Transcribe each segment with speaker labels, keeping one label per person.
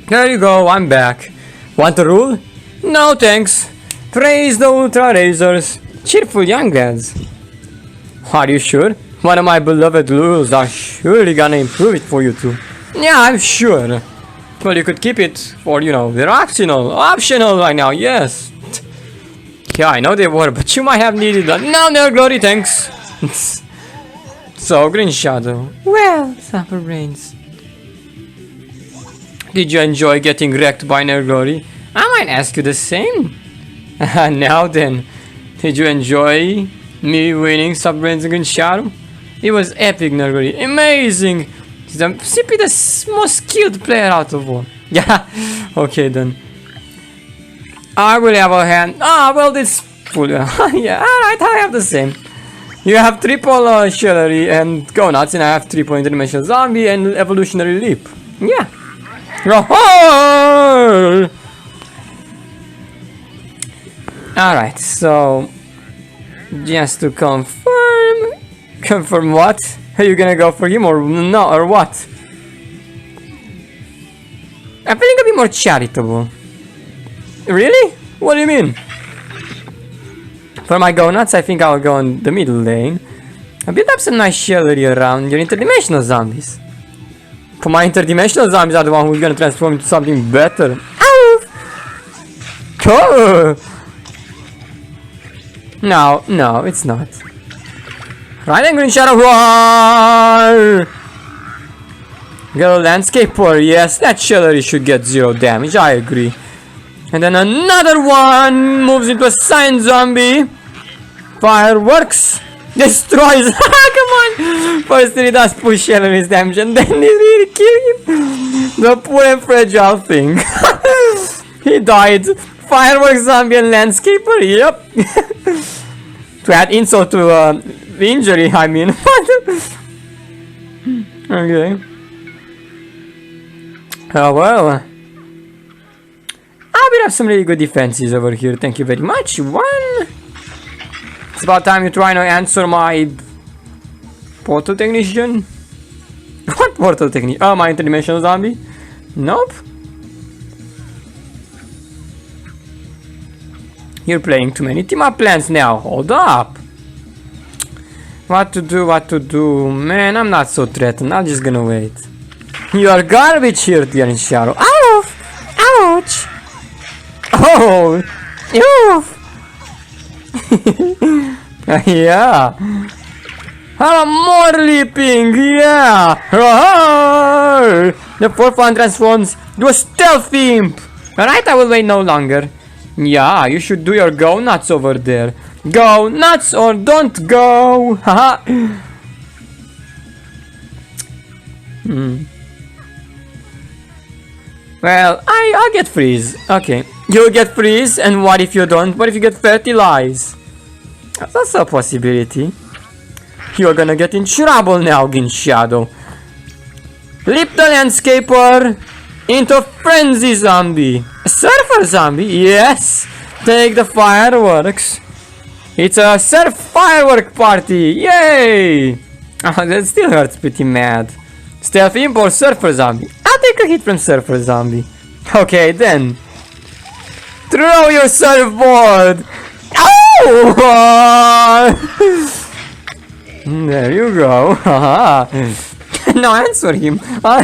Speaker 1: There you go, I'm back. Want a rule? No thanks. Praise the Ultra Razors. Cheerful young lads. Are you sure? One of my beloved rules are surely gonna improve it for you too. Yeah, I'm sure. Well, you could keep it for, you know, they're optional right now, yes. Yeah, I know they were, but you might have needed that. No, no, glory, thanks. So, Green Shadow. Well, Supper Brains. Did you enjoy getting wrecked by Nerglory? I might ask you the same. Now then, did you enjoy me winning Supper Brains and Green Shadow? It was epic, Nerglory. Amazing. Simply the most skilled player out of all. Yeah, okay then. I will have a hand. Ah, well, this full. Yeah, alright, I have the same. You have triple Shellery and Go Nuts, and I have triple Interdimensional Zombie and Evolutionary Leap. Yeah. Alright, so just to confirm. Confirm what? Are you gonna go for him or no, or what? I'm feeling a bit more charitable. Really? What do you mean? For my Go Nuts, I think I'll go on the middle lane. I build up some nice chivalry around your interdimensional zombies. For my interdimensional zombies are the one who's gonna transform into something better. Ow! Oh! No, it's not. Right then, Green Shadow. Roar! Get a Landscaper. Yes, that chivalry should get 0 damage. I agree. And then another one moves into a Science Zombie. Fireworks. Destroys. Come on. First he does push enemies damage and then he really kill him. The poor and fragile thing. He died. Fireworks Zombie and Landscaper. Yep. To add insult to injury, I mean. Okay. Oh well. We have some really good defenses over here, thank you very much. One. It's about time you try to answer my portal technician. What portal technician? Oh, my interdimensional zombie? Nope. You're playing too many team up plans now. Hold up. What to do? Man, I'm not so threatened. I'm just gonna wait. You are garbage here, dear in Shadow. Ow! Ouch! Oh! Oof! Yeah! More leaping! Yeah! The fourth one transforms to a stealth imp! Alright, I will wait no longer. Yeah, you should do your Go Nuts over there. Go Nuts or don't go! Haha! Well, I'll get freeze. Okay. You'll get freeze, and what if you don't? What if you get fertilize? That's also a possibility. You're gonna get in trouble now, Green Shadow. Leap the Landscaper into Frenzy Zombie. A Surfer Zombie? Yes! Take the fireworks. It's a surf firework party! Yay! Oh, that still hurts pretty mad. Stealth Imp or Surfer Zombie? I'll take a hit from Surfer Zombie. Okay, then. Throw your surfboard! Oh! There you go. Now answer him.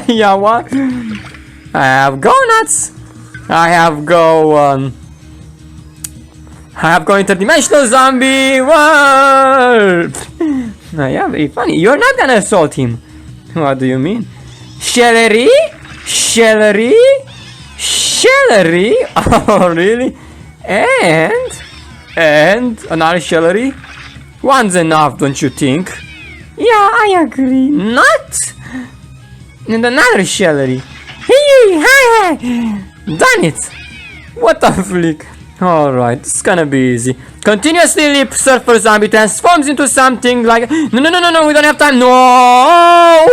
Speaker 1: Yeah, what? I have Go Nuts. I have Go Interdimensional Zombie. Yeah, very funny. You're not gonna assault him. What do you mean? Shellery? Shellery? Shellery? Oh, really? And another Shellery? One's enough, don't you think? Yeah, I agree. Not? And another Shellery. Done it! What the flick? Alright, it's gonna be easy. Continuously leap Surfer Zombie transforms into something like... No, we don't have time. No!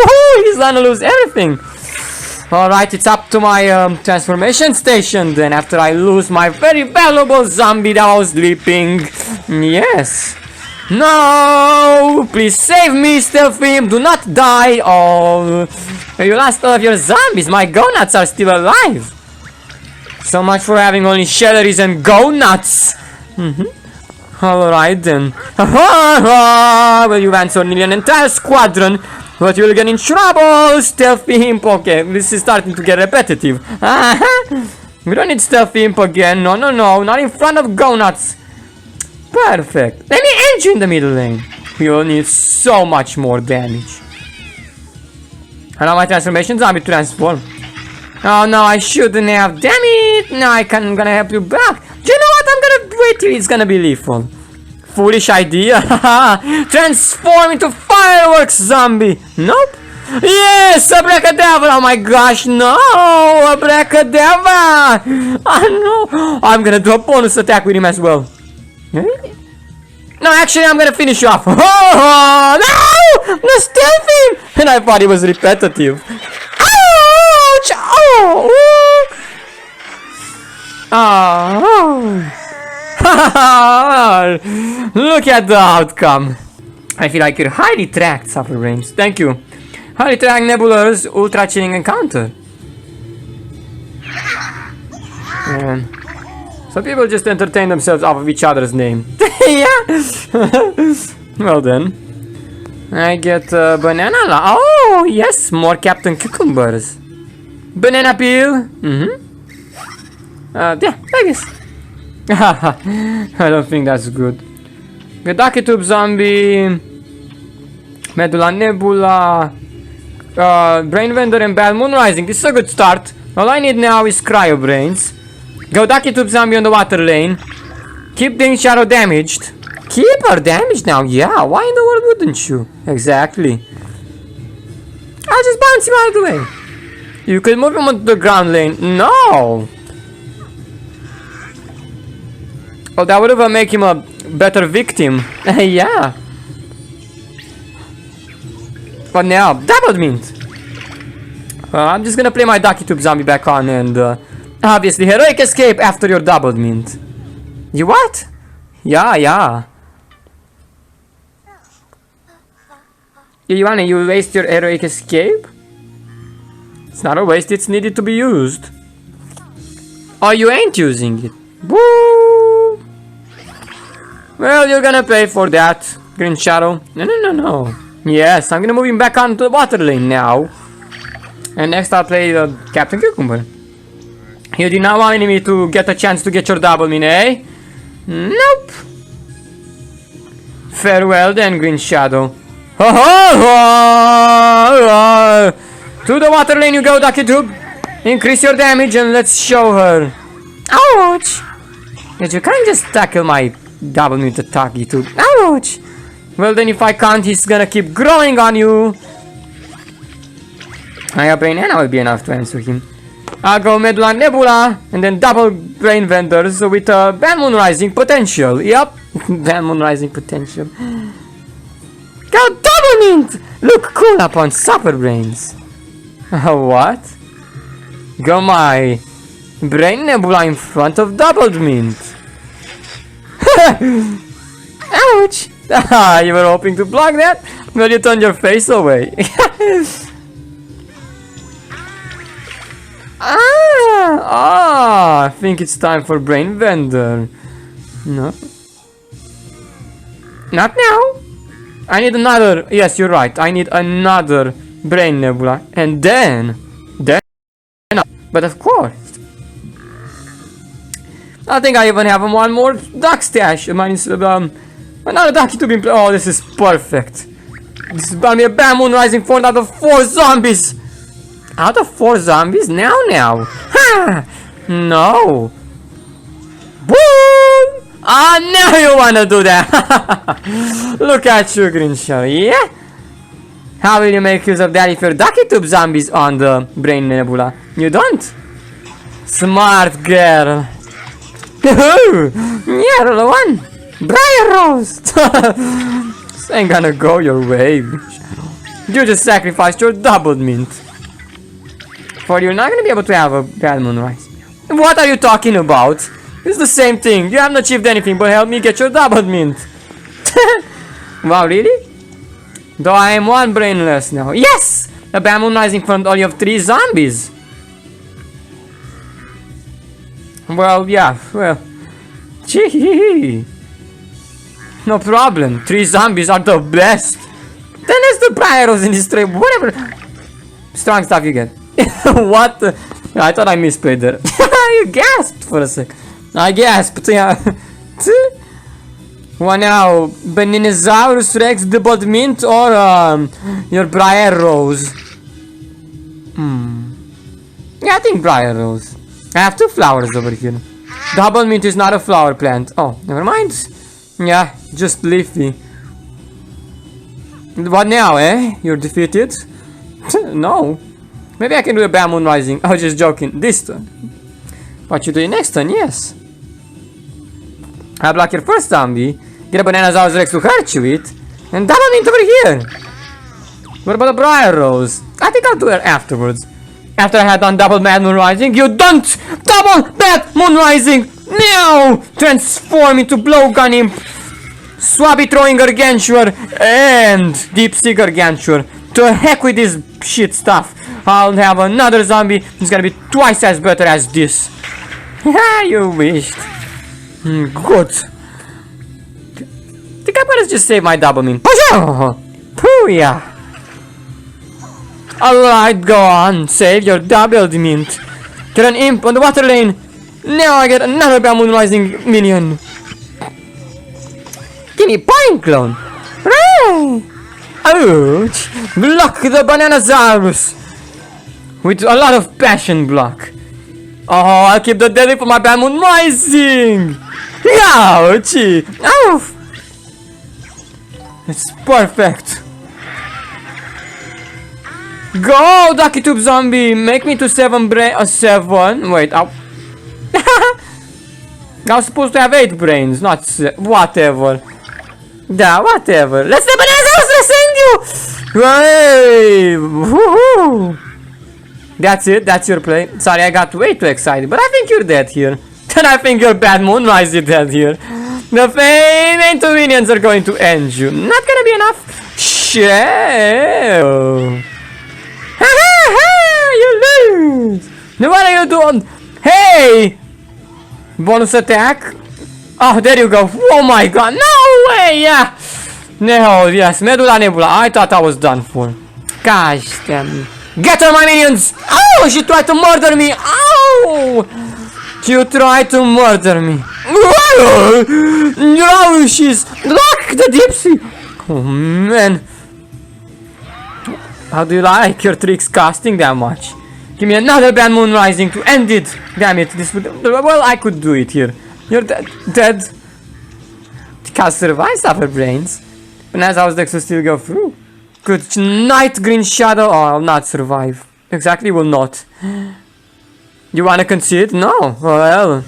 Speaker 1: He's gonna lose everything. Alright, it's up to my transformation station then, after I lose my very valuable zombie that was leaping. Yes. No! Please save me, Stealth Imp. Do not die. Oh, you lost all of your zombies. My Go Nuts are still alive. So much for having only celeries and go nuts. Alright then. Well, you answered nearly an entire squadron, but you'll get in trouble. Stealthy imp. Okay, this is starting to get repetitive. We don't need stealthy imp again. No, not in front of go nuts. Perfect. Let me end you in the middle lane. You'll need so much more damage. Hello, my transformation zombie transform. Oh no, I shouldn't have. Damn it! No, I'm gonna help you back. Do you know what? I'm gonna wait till it's gonna be lethal. Foolish idea. Transform into fireworks zombie. Nope. Yes, abracadabra. Oh my gosh, no, abracadabra. Oh no, I'm gonna do a bonus attack with him as well. No, actually, I'm gonna finish you off. Oh no, no stealthing. And I thought it was repetitive. Ouch! Oh! Oh! Look at the outcome. I feel like you're highly tracked, Suffer Brains. Thank you. Highly tracked Nebula's ultra chilling encounter. Man. So people just entertain themselves off of each other's name. Yeah. Well then. I get banana. Oh yes, more Captain Cucumbers. Banana peel. Yeah, like this. I don't think that's good. Gadaki Tube Zombie, Medulla Nebula, Brain Vendor and Bad Moon Rising. This is a good start. All I need now is Cryo Brains. Gadaki Tube Zombie on the water lane. Keep the Shadow damaged. Keep her damaged now. Yeah, why in the world wouldn't you? Exactly. I'll just bounce him out of the way. You could move him onto the ground lane. No. Oh, that would have made him a better victim. Yeah. But now, double mint. I'm just gonna play my Ducky Tube Zombie back on and obviously heroic escape after your double mint. You what? Yeah. You waste your heroic escape? It's not a waste, it's needed to be used. Oh, you ain't using it. Woo! Well, you're gonna pay for that, Green Shadow. No. Yes, I'm gonna move him back onto the water lane now. And next I'll play Captain Cucumber. You did not want me to get a chance to get your double min, eh? Nope. Farewell then, Green Shadow. To the water lane you go, Ducky Tube. Increase your damage and let's show her. Ouch! Yet you can't just tackle my double mint attack, Tube. Ouch! Well then if I can't, he's gonna keep growing on you. I have Brain and I will be enough to answer him. I'll go Medulla Nebula and then double Brain Vendors with Bad Moon Rising potential. Yep, Bad Moon Rising potential. Go double mint! Look cool up on Super Brains. What? Go my Brain Nebula in front of doubled mint. Ouch! You were hoping to block that? Well, you turned your face away. I think it's time for Brain Vendor. No. Not now. I need another. Yes, you're right. I need another Brain Nebula. And then. But of course. I think I even have one more duck stash. Another ducky to be. Oh, this is perfect. This is gonna be a Bad Moon Rising 4 out of 4 zombies. Out of 4 zombies? Now. Ha! No. Boom! Ah, now you wanna do that. Look at you, Green Shadow. Yeah? How will you make use of that if you're Ducky Tube Zombies on the Brain Nebula? You don't? Smart girl. Yeah, roll one. Briar Roast. This ain't gonna go your way. You just sacrificed your double mint. For you're not gonna be able to have a Bad Moon Rising. What are you talking about? It's the same thing. You haven't achieved anything but help me get your double mint. Wow, really? Though I am 1 brainless now. Yes! A Bad Moon Rising front only of 3 zombies. Well, yeah, well. Gee. No problem. 3 zombies are the best. Then there's the BRAINZ'S in this tray. Whatever. Strong stuff you get. What? I thought I misplayed there. You gasped for a sec. I gasped, yeah. What now? Bananasaurus Rex, doubled mint, or your BRAINZ'S? Yeah, I think BRAINZ'S. I have 2 flowers over here. Double mint is not a flower plant. Oh, never mind. Yeah, just leafy. What now, eh? You're defeated? No. Maybe I can do a bad moon rising. I was just joking. This turn. What you doing next turn? Yes. I block your first zombie. Get a Bananasaurus Rex to hurt you with. And double mint over here. What about the BRAINZ'S? I think I'll do it afterwards. After I had done double bad moon rising. You don't! Double bad moon rising! No! Transform into blowgun imp. Swabby throwing gargantua and deep sea gargantua. To heck with this shit stuff. I'll have another zombie. It's gonna be twice as better as this. You wished. Good. I think I better just save my double mint. Pooh-yeah. Alright, go on. Save your double mint. Get an imp on the water lane. Now I get another bad moon rising minion. Give me pine clone. Ouch! Block the Bananasaurus with a lot of passion block. Oh, I'll keep the deadly for my bad moon rising. Ouchie! Oof! It's perfect. Go, Ducky Tube Zombie! Make me to 7 7. Wait, I was supposed to have 8 brains, not whatever. Yeah, whatever. Let's the Bananasaurus send you! Hey! Woohoo! That's it, that's your play. Sorry, I got way too excited, but I think you're dead here. And I think your bad moonrise is dead here. The fame and 2 minions are going to end you. Not gonna be enough. Shit! You lose! Now what are you doing? Hey! Bonus attack. Oh, there you go. Oh my god. No way! Yeah. No, yes. Medulla Nebula. I thought I was done for. Gosh damn. Get her, my minions! Oh, she tried to murder me. Oh! You tried to murder me. No, she's... Look, the deep sea. Oh, man. How do you like your tricks casting that much? Give me another bad moon rising to end it. Damn it, this would... Well, I could do it here. You're dead. Can't survive, suffer brains. But as I was next to still go through. Good night, green shadow. Oh, I'll not survive. Exactly, will not. You wanna concede? No. Well,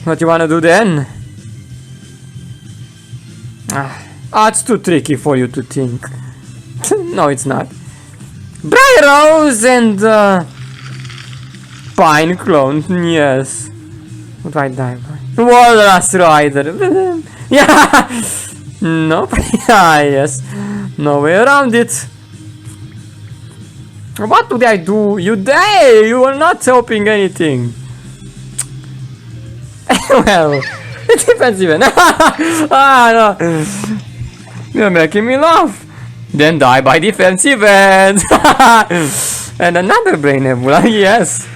Speaker 1: what you wanna do then? Ah, it's too tricky for you to think. No, it's not. BRAINZ'S and Pine Clone, yes. What do I die by? Walrus Rider. Yeah. Nope. Ah, yes. No way around it. What did I do? You die! You are not helping anything. Well, it depends even. Ah, no. You're making me laugh. Then die by defensive end. And another brain nebula, yes.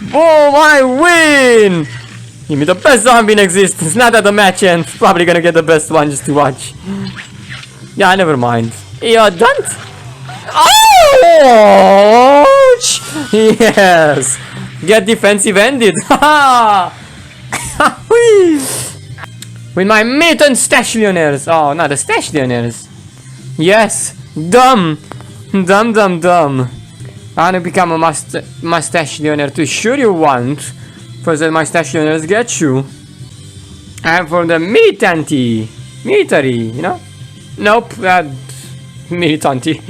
Speaker 1: Boom, I win! Give me the best zombie in existence. Not at the match end. Probably gonna get the best one just to watch. Yeah, never mind. You're done. Ouch! Yes. Get defensive ended. With my mutant stashionaires. Oh, not the stashionaires. Yes. Dumb. Dumb. I want to become a mustachionaire too. Sure you want. First let my stashionaires get you. And for the militanty. Military, you know? Nope, militanty.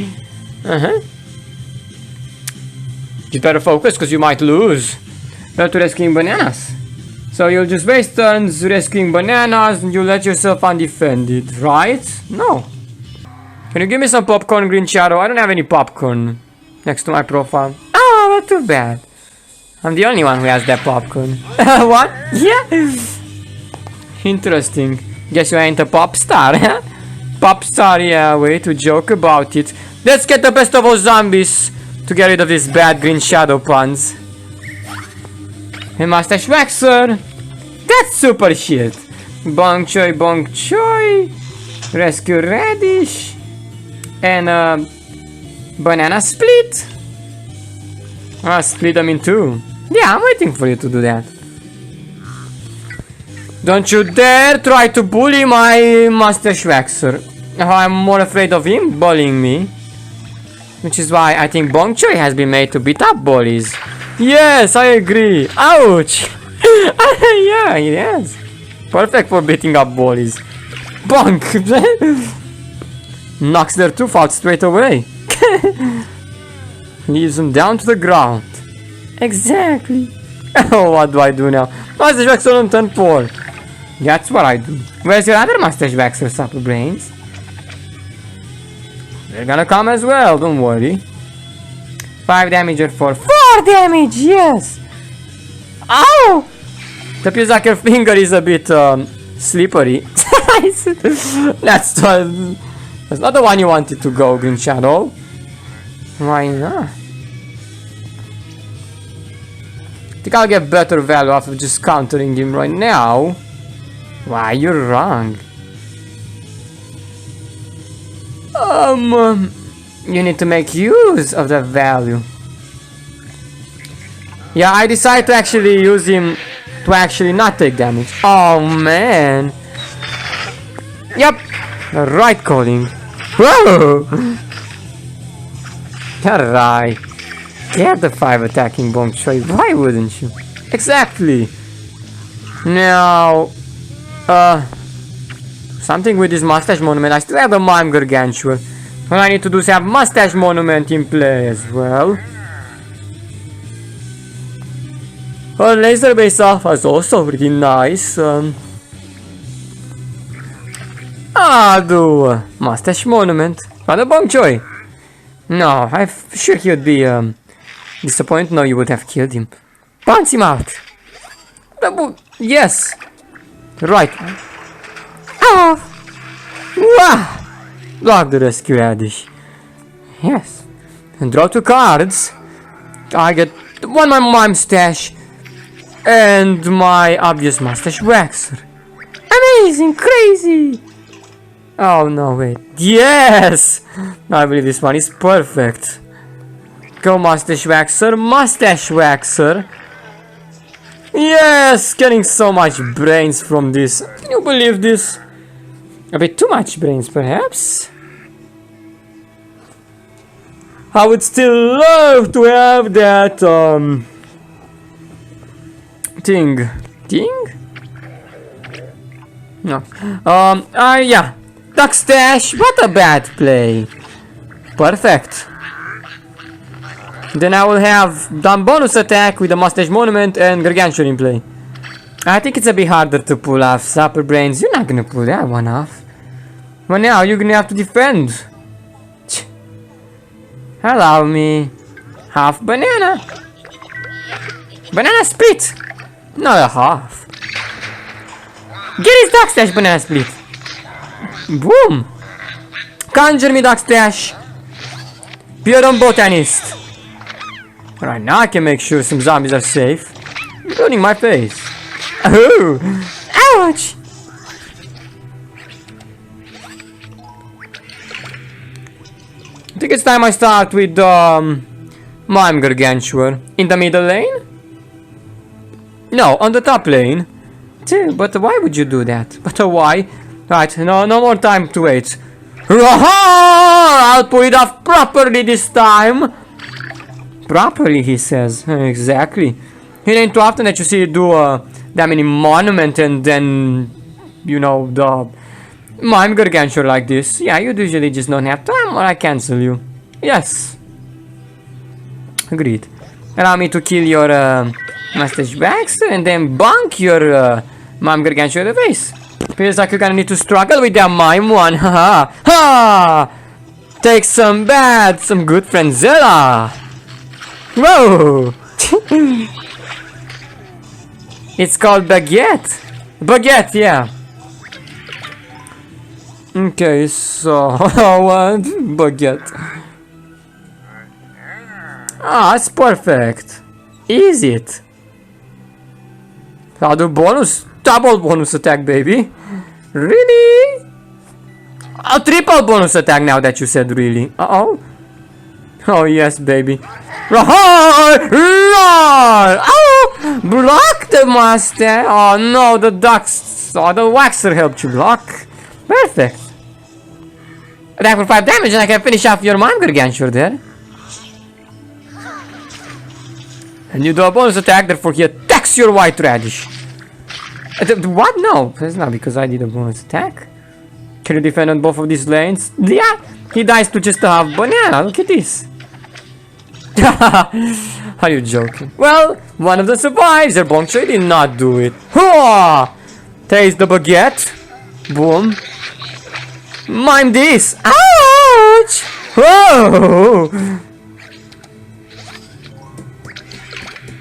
Speaker 1: You better focus because you might lose. Better to rescuing bananas. So you'll just waste turns rescuing bananas and you let yourself undefended, right? No. Can you give me some popcorn, Green Shadow? I don't have any popcorn next to my profile. Oh, not too bad. I'm the only one who has that popcorn. What? Yeah. Interesting. Guess you ain't a pop star, huh? Pop star, yeah, way to joke about it. Let's get the best of all zombies to get rid of this bad green shadow PANDZ. Hey, Mustache Waxer. That's super shit. Bong choy. Rescue radish. And banana split. Split them in two. Yeah, I'm waiting for you to do that. Don't you dare try to bully my Mustache Waxer. I'm more afraid of him bullying me. Which is why I think Bong Choy has been made to beat up bullies. Yes, I agree. Ouch! Yeah, he is. Perfect for beating up bullies. Bonk! Knocks their tooth out straight away. Leaves them down to the ground. Exactly. Oh, what do I do now? Mustache Waxer on turn 4. That's what I do. Where's your other Mustache Waxer, Supper Brains? They're gonna come as well, don't worry. 5 damage or 4. 4 damage, yes! Ow! It appears like your finger is a bit slippery. That's not the one you wanted to go, Green Shadow. Why not? I think I'll get better value off of just countering him right now. Why, you're wrong. You need to make use of the value. Yeah, I decided to actually use him to actually not take damage. Oh man. Yep. Right calling. Whoa. Alright. Get the 5 attacking Bong Choy. Why wouldn't you? Exactly. Now, something with this mustache monument. I still have the Mime Gargantua. All I need to do is have mustache monument in play as well. Laser base alpha is also pretty nice. I'll do mustache monument. Not a Bong Choy. No, I'm sure he would be disappointed. No, you would have killed him. Bounce him out. Yes. Right. Oh. Wow. Block the rescue radish. Yes. And draw 2 cards. I get one my Mime stash. And my obvious Mustache Waxer. Amazing, crazy. Oh no, wait. Yes! I believe this one is perfect. Go Mustache Waxer, Mustache Waxer. Yes! Getting so much brains from this. Can you believe this? A bit too much brains, perhaps? I would still love to have that, Ting? No. Yeah. Duck Stash, what a bad play. Perfect. Then I will have done bonus attack with the Mustache Monument and Gargantua in play. I think it's a bit harder to pull off. Supper Brains, you're not gonna pull that one off. Well, now you're gonna have to defend. Allow me. Half banana. Banana split. Not a half. Get his Duck Stash banana split. Boom. Conjure me Duck Stash. Pure botanist. Right now I can make sure some zombies are safe. Including my face. Oh. Ouch. I think it's time I start with Mime Gargantua. In the middle lane? No, on the top lane. But why would you do that? But why? Right, no more time to wait. I'll pull it off properly this time. Properly, he says. Exactly. It ain't too often that you see it do that many monument and then, you know, the Mime Gargantua like this. Yeah, you usually just don't have time or I cancel you. Yes. Agreed. Allow me to kill your Mustache Waxer and then bonk your Mime Gargantua in the face. Feels like you're gonna need to struggle with that Mime one. Ha ha! Take some good friendzilla. Whoa! It's called baguette. Baguette, yeah. Okay, so what? Baguette. Ah, it's perfect. Is it? I'll do bonus, double bonus attack, baby. Really? A triple bonus attack now that you said really. Uh-oh. Oh, yes, baby. Roar! Oh! Block the master! Oh, no, the ducks. Oh, the waxer helped you block. Perfect. Attack for 5 damage and I can finish off your mime gargantua there. And you do a bonus attack, therefore he attacks your white radish. What? No, that's not because I did a bonus attack. Can you defend on both of these lanes? Yeah, he dies to just a half banana. Look at this. Are you joking? Well, one of them survives. Their bonk trade did not do it. Taste the baguette. Boom. Mime this. Ouch! Whoa!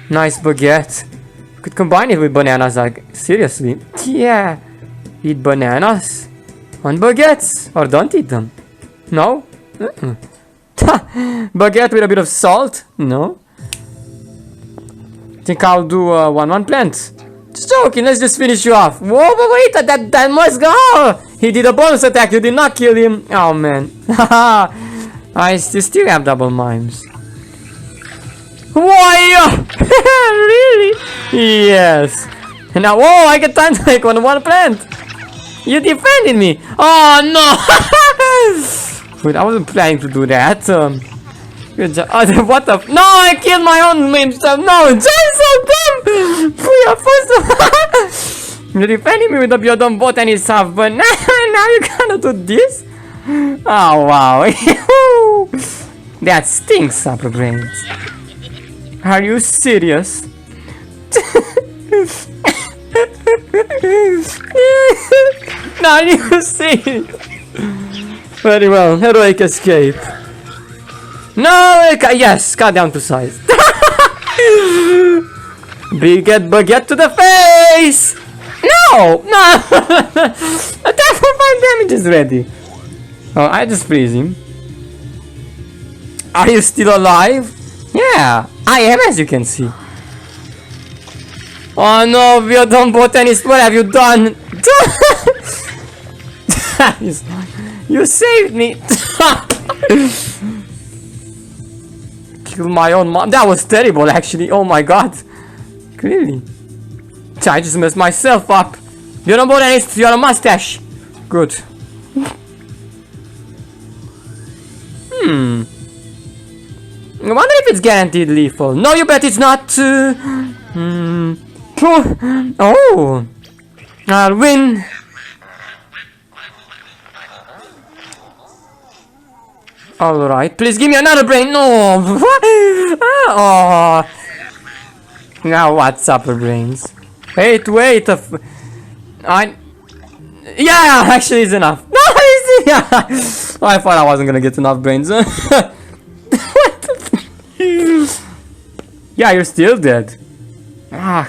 Speaker 1: Nice baguette. Could combine it with bananas, like, seriously. Yeah. Eat bananas on baguettes. Or don't eat them. No? Baguette with a bit of salt? No. Think I'll do 1-1 plant. Just joking, let's just finish you off. Whoa, but wait, that must go! He did a bonus attack, you did not kill him. Oh man. I still have double mimes. Why? Really? Yes. And now, whoa, I get time to take on 1 plant. You defended me. Oh no. Wait, I wasn't planning to do that. Good job. Oh, what the? No, I killed my own main stuff. No, John's so dumb. You're defending me with the Biodome bot and his half, but now you're gonna do this? Oh wow. That stinks, Supper Brains. Are you serious? Are you serious? Very well, heroic escape. No, yes, cut down to size. Baguette to the face! No! No! Attack for 5 damage is ready. Oh, I just freeze him. Are you still alive? Yeah, I am, as you can see. Oh no, Biodome Botanist, what have you done? You saved me. Kill my own mom. That was terrible, actually. Oh my god. Really? I just messed myself up. Biodome Botanist, you're a mustache. Good. I wonder if it's guaranteed lethal. No, you bet it's not. Oh, I'll win. Alright, please give me another brain. No. Oh. Now what's Supper Brains? Wait. Yeah, actually it's enough. No, yeah. I thought I wasn't gonna get enough brains. Yeah, you're still dead. Ah.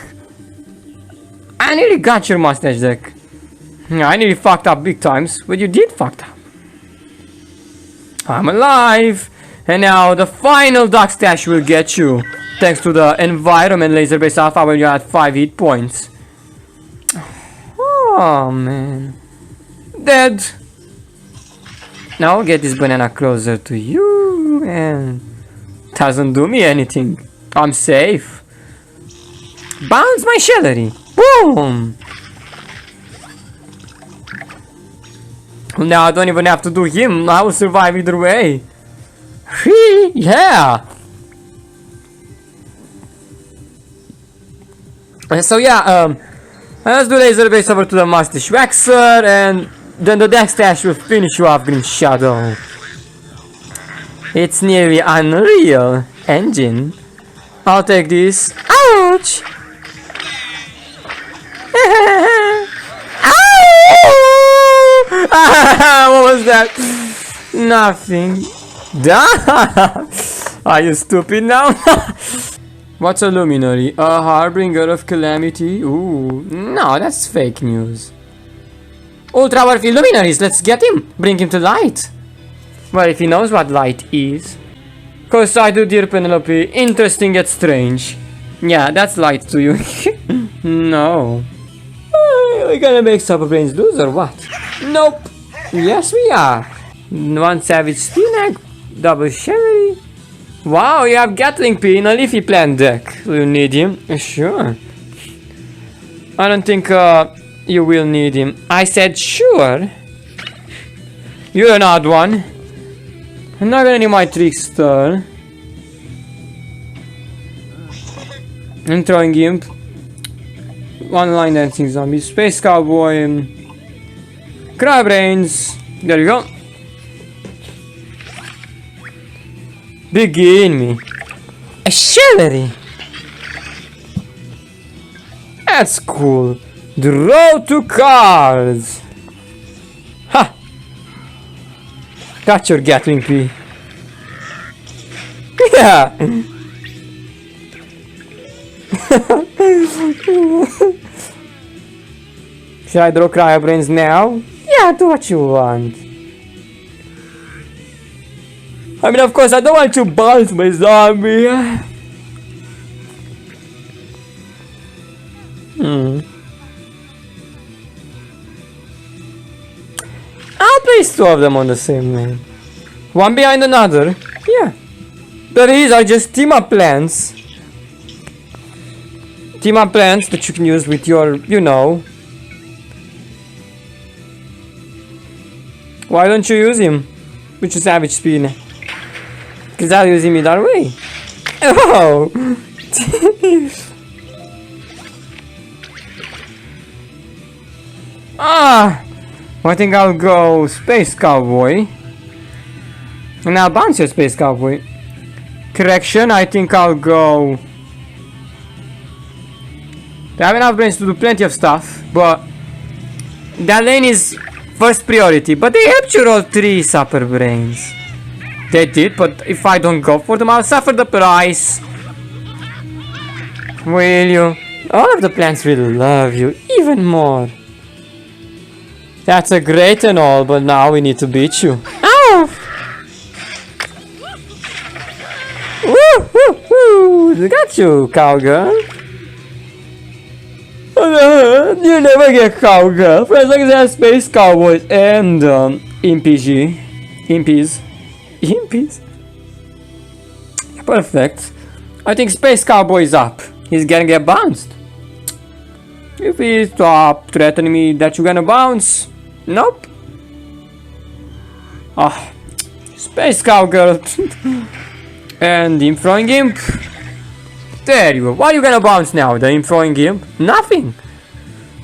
Speaker 1: I nearly got your mustache deck. Yeah, I nearly fucked up big times, but you did fucked up. I'm alive! And now the final Duck Stash will get you. Thanks to the environment laser based alpha when you're at 5 hit points. Oh man. Dead. Now I'll get this banana closer to you and doesn't do me anything. I'm safe. Bounce my celery. Boom! Now I don't even have to do him. I will survive either way. Yeah. So yeah, let's do laser base over to the mustache waxer, and then the deck stash will finish you off, Green Shadow. It's nearly unreal. Engine. I'll take this. Ouch! What was that? Nothing. Are you stupid now? What's a luminary? A harbinger of calamity? Ooh, no, that's fake news. Ultra powerful luminaries, let's get him. Bring him to light. Well, if he knows what light is. Cause I do, dear Penelope. Interesting yet strange. Yeah, that's light to you. No. We're gonna make Super Brains lose or what? Nope. Yes, we are. One savage steel egg. Double sherry. Wow, you have Gatling P in a leafy plant deck. Do you need him? Sure. I don't think you will need him. I said sure. You're an odd one. I'm not gonna need my trickster. I'm throwing Imp. One line dancing zombie. Space cowboy. Crab brains. There you go. Begin me. A chivalry. That's cool. Draw 2 cards. Ha! Got your Gatling P. Yeah. Should I draw cryo brains now? Yeah, do what you want. I mean, of course, I don't want to bounce my zombie. I'll place 2 of them on the same lane. One behind another. Yeah. But these are just team up plans. Team up plans that you can use with your, you know. Why don't you use him with your savage speed? Because I'll use him either way. Oh! I think I'll go Space Cowboy. And I'll bounce your Space Cowboy. Correction, I think I'll go... I have enough brains to do plenty of stuff, but... that lane is first priority, but they helped you roll 3 super brains. They did, but if I don't go for them, I'll suffer the price. Will you? All of the plants will love you even more. That's a great and all, but now we need to beat you. Ow! Woo, woo, woo! Got you, cowgirl. You never get cowgirl. For as long as I have Space Cowboys and Impies. Perfect. I think Space Cowboy is up. He's gonna get bounced. If he stop threatening me that you're gonna bounce. Nope. Ah, Space Cowgirl. And Imp throwing Imp. There you go. What are you gonna bounce now? The Imp throwing Imp? Nothing.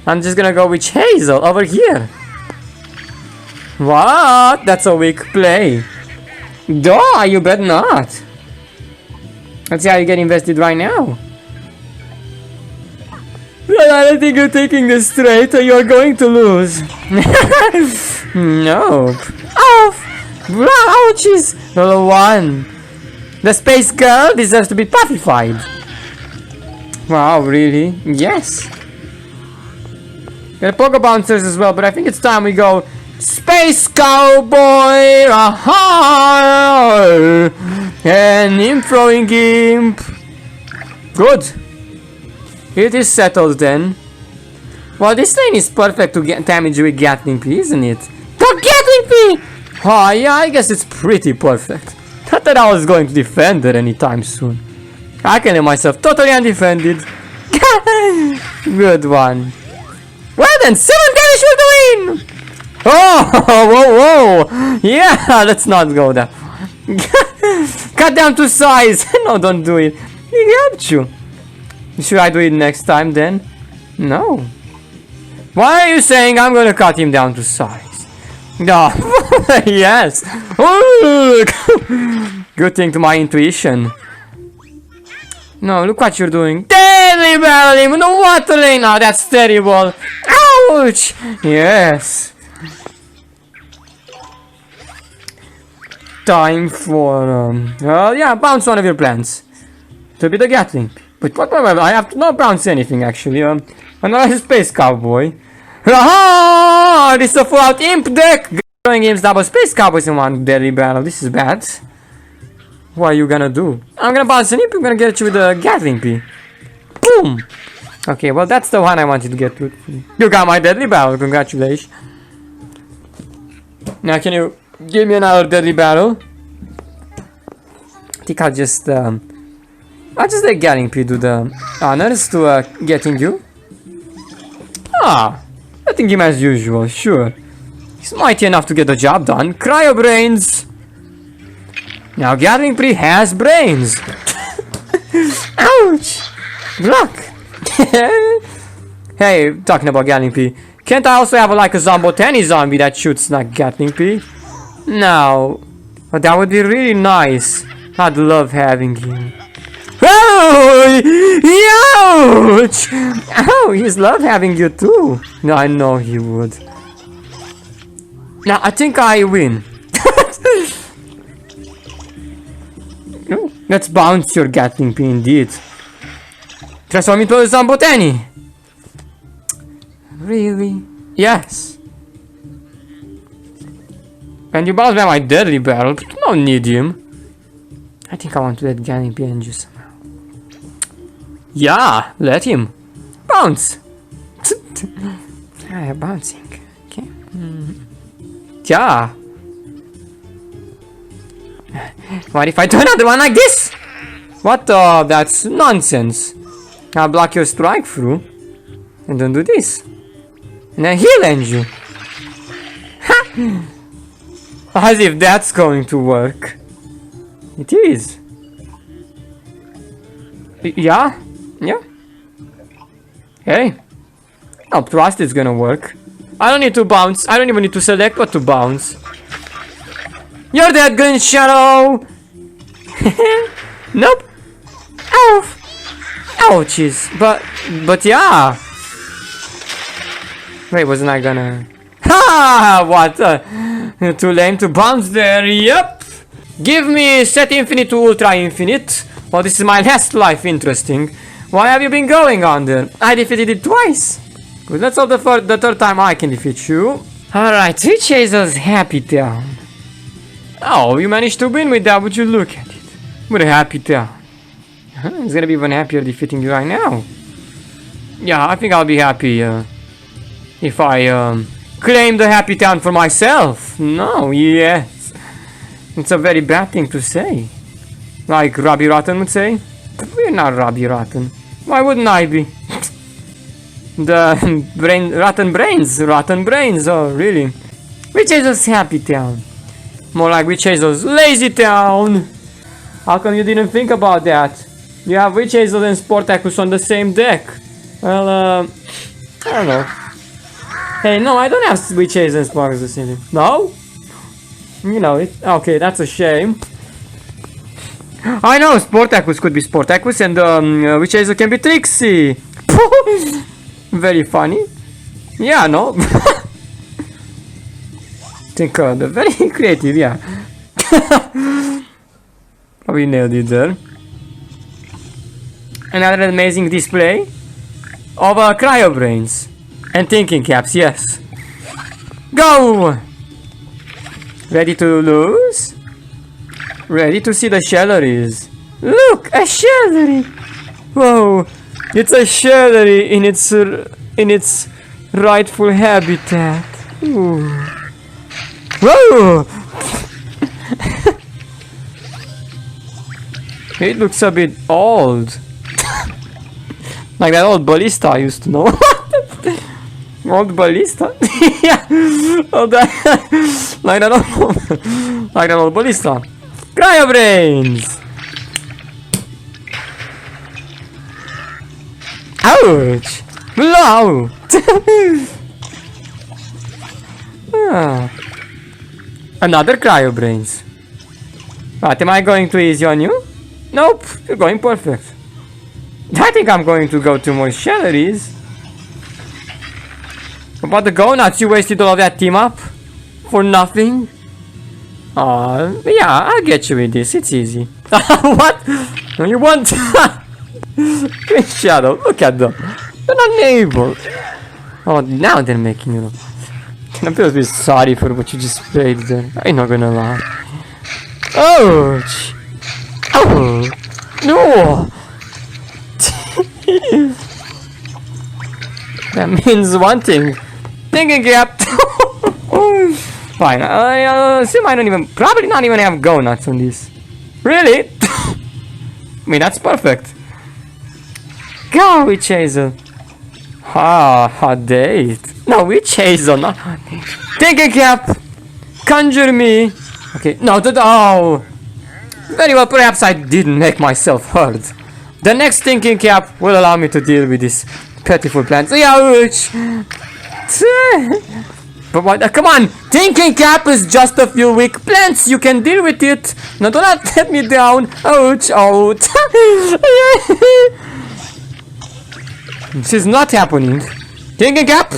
Speaker 1: I'm just gonna go with Hazel over here. What? That's a weak play. Duh, you bet not. Let's see how you get invested right now. I don't think you're taking this straight or you're going to lose. No. Oh! Ouchies! Level 1. The space girl deserves to be puffified. Wow, really? Yes. Got Poke Bouncers as well, but I think it's time we go Space Cowboy! Aha! And Imp throwing Imp. Good. It is settled then. Well, this lane is perfect to get damage with Gatling P, isn't it? The Gatling P! Oh, yeah, I guess it's pretty perfect. Not that I was going to defend it anytime soon. I can leave myself totally undefended. Good one. Well then, 7 damage for the win! Oh, whoa, whoa! Yeah, let's not go there. Cut down to size! No, don't do it. He helped you. Should I do it next time then? No. Why are you saying I'm gonna cut him down to size? No. Yes. Good thing to my intuition. No, look what you're doing. Deadly barrel in the water lane. Oh, that's terrible. Ouch. Yes. Time for yeah, bounce one of your plants. to be the Gatling. But what? I have to not bounce anything actually. Another space cowboy. Aha! This is a full-out imp deck. Going games double space cowboys in one deadly battle. This is bad. What are you gonna do? I'm gonna bounce an imp. I'm gonna get you with a Gatling P. Boom. Okay, well that's the one I wanted to get with. You got my deadly battle. Congratulations. Now can you give me another deadly battle? I think I'll just let Gatling P do the honors to getting you. Ah, letting him as usual, sure. He's mighty enough to get the job done. Cryo brains. Now Gatling P has brains. Ouch! Block. Hey, talking about Gatling P. Can't I also have like a Zombotani zombie that shoots like Gatling P? No. But that would be really nice. I'd love having him. Oh! Ouch! Oh, he's love having you too. No, I know he would. Now, I think I win. Let's bounce your Gatling P indeed. Transform into a Zombotani. Really? Yes. And you bounce by my deadly barrel, but you don't need him. I think I want to let Gatling P end you somehow. Yeah, let him. Bounce. Ah, bouncing. Okay. Yeah. What if I do another one like this? What? That's nonsense. I'll block your strike through. And then do this. And then he'll end you. Ha! As if that's going to work. It is. Yeah? Yeah? Hey. I'll trust it's gonna work. I don't need to bounce. I don't even need to select what to bounce. You're dead, Green Shadow! Nope. Ow! Ouchies. But yeah. Wait, wasn't I gonna... Ha! What? Too lame to bounce there. Yep. Give me set infinite to ultra infinite. Well, this is my last life. Interesting. Why have you been going on there? I defeated it twice. Good, let's hope the third time I can defeat you. Alright, Three Chasers Happy Town. Oh, you managed to win with that. Would you look at it? With a happy town. It's gonna be even happier defeating you right now. Yeah, I think I'll be happy if I claim the happy town for myself. No, yes. It's a very bad thing to say. Like Robbie Rotten would say. We're not Robbie Rotten. Why wouldn't I be? The rotten brains, oh really? We chase happy town. More like we chase lazy town. How come you didn't think about that? You have Witch Hazel and Sportacus on the same deck. Well, I don't know. Hey, no, I don't have Witch Hazel and Sportacus the same deck. No? You know it. Okay, that's a shame. I know Sportacus could be Sportacus and Witch Hazel can be Trixie. Very funny. Yeah, no. Think they're very creative, yeah. Probably nailed it there. Another amazing display of cryo brains and thinking caps, yes. Go! Ready to lose? Ready to see the shelleries. Look, a shellery! Whoa, it's a shellery in its rightful habitat. Ooh. Whoa! It looks a bit old. Like that old ballista I used to know. Old ballista? Yeah. Old like that old ballista. Cryo brains! Ouch! Blow! Ah. Another cryo brains. What, am I going too easy on you? Nope, you're going perfect. I think I'm going to go to more shelleries. About the go nuts, you wasted all of that team up? For nothing? Yeah, I'll get you with this, it's easy. What? No, you want... Green Shadow, look at them. They're not naval. Oh, now they're making you look. I feel a bit sorry for what you just played there. I'm not gonna lie. Ouch! Oh! No! That means one thing. Thinking gap! Fine, Sim, I don't even... Probably not even have go nuts on this. Really? I mean, that's perfect. Go, Witch Hazel. Hot date. No, Witch Hazel, not hot date. Thinking cap! Conjure me! Okay, no, oh! Very well, perhaps I didn't make myself heard. The next thinking cap will allow me to deal with this pitiful plants. Ouch! But what? Come on! Thinking cap is just a few weak plants. You can deal with it. No, do not let me down. Ouch! Ouch! This is not happening. Thinking cap.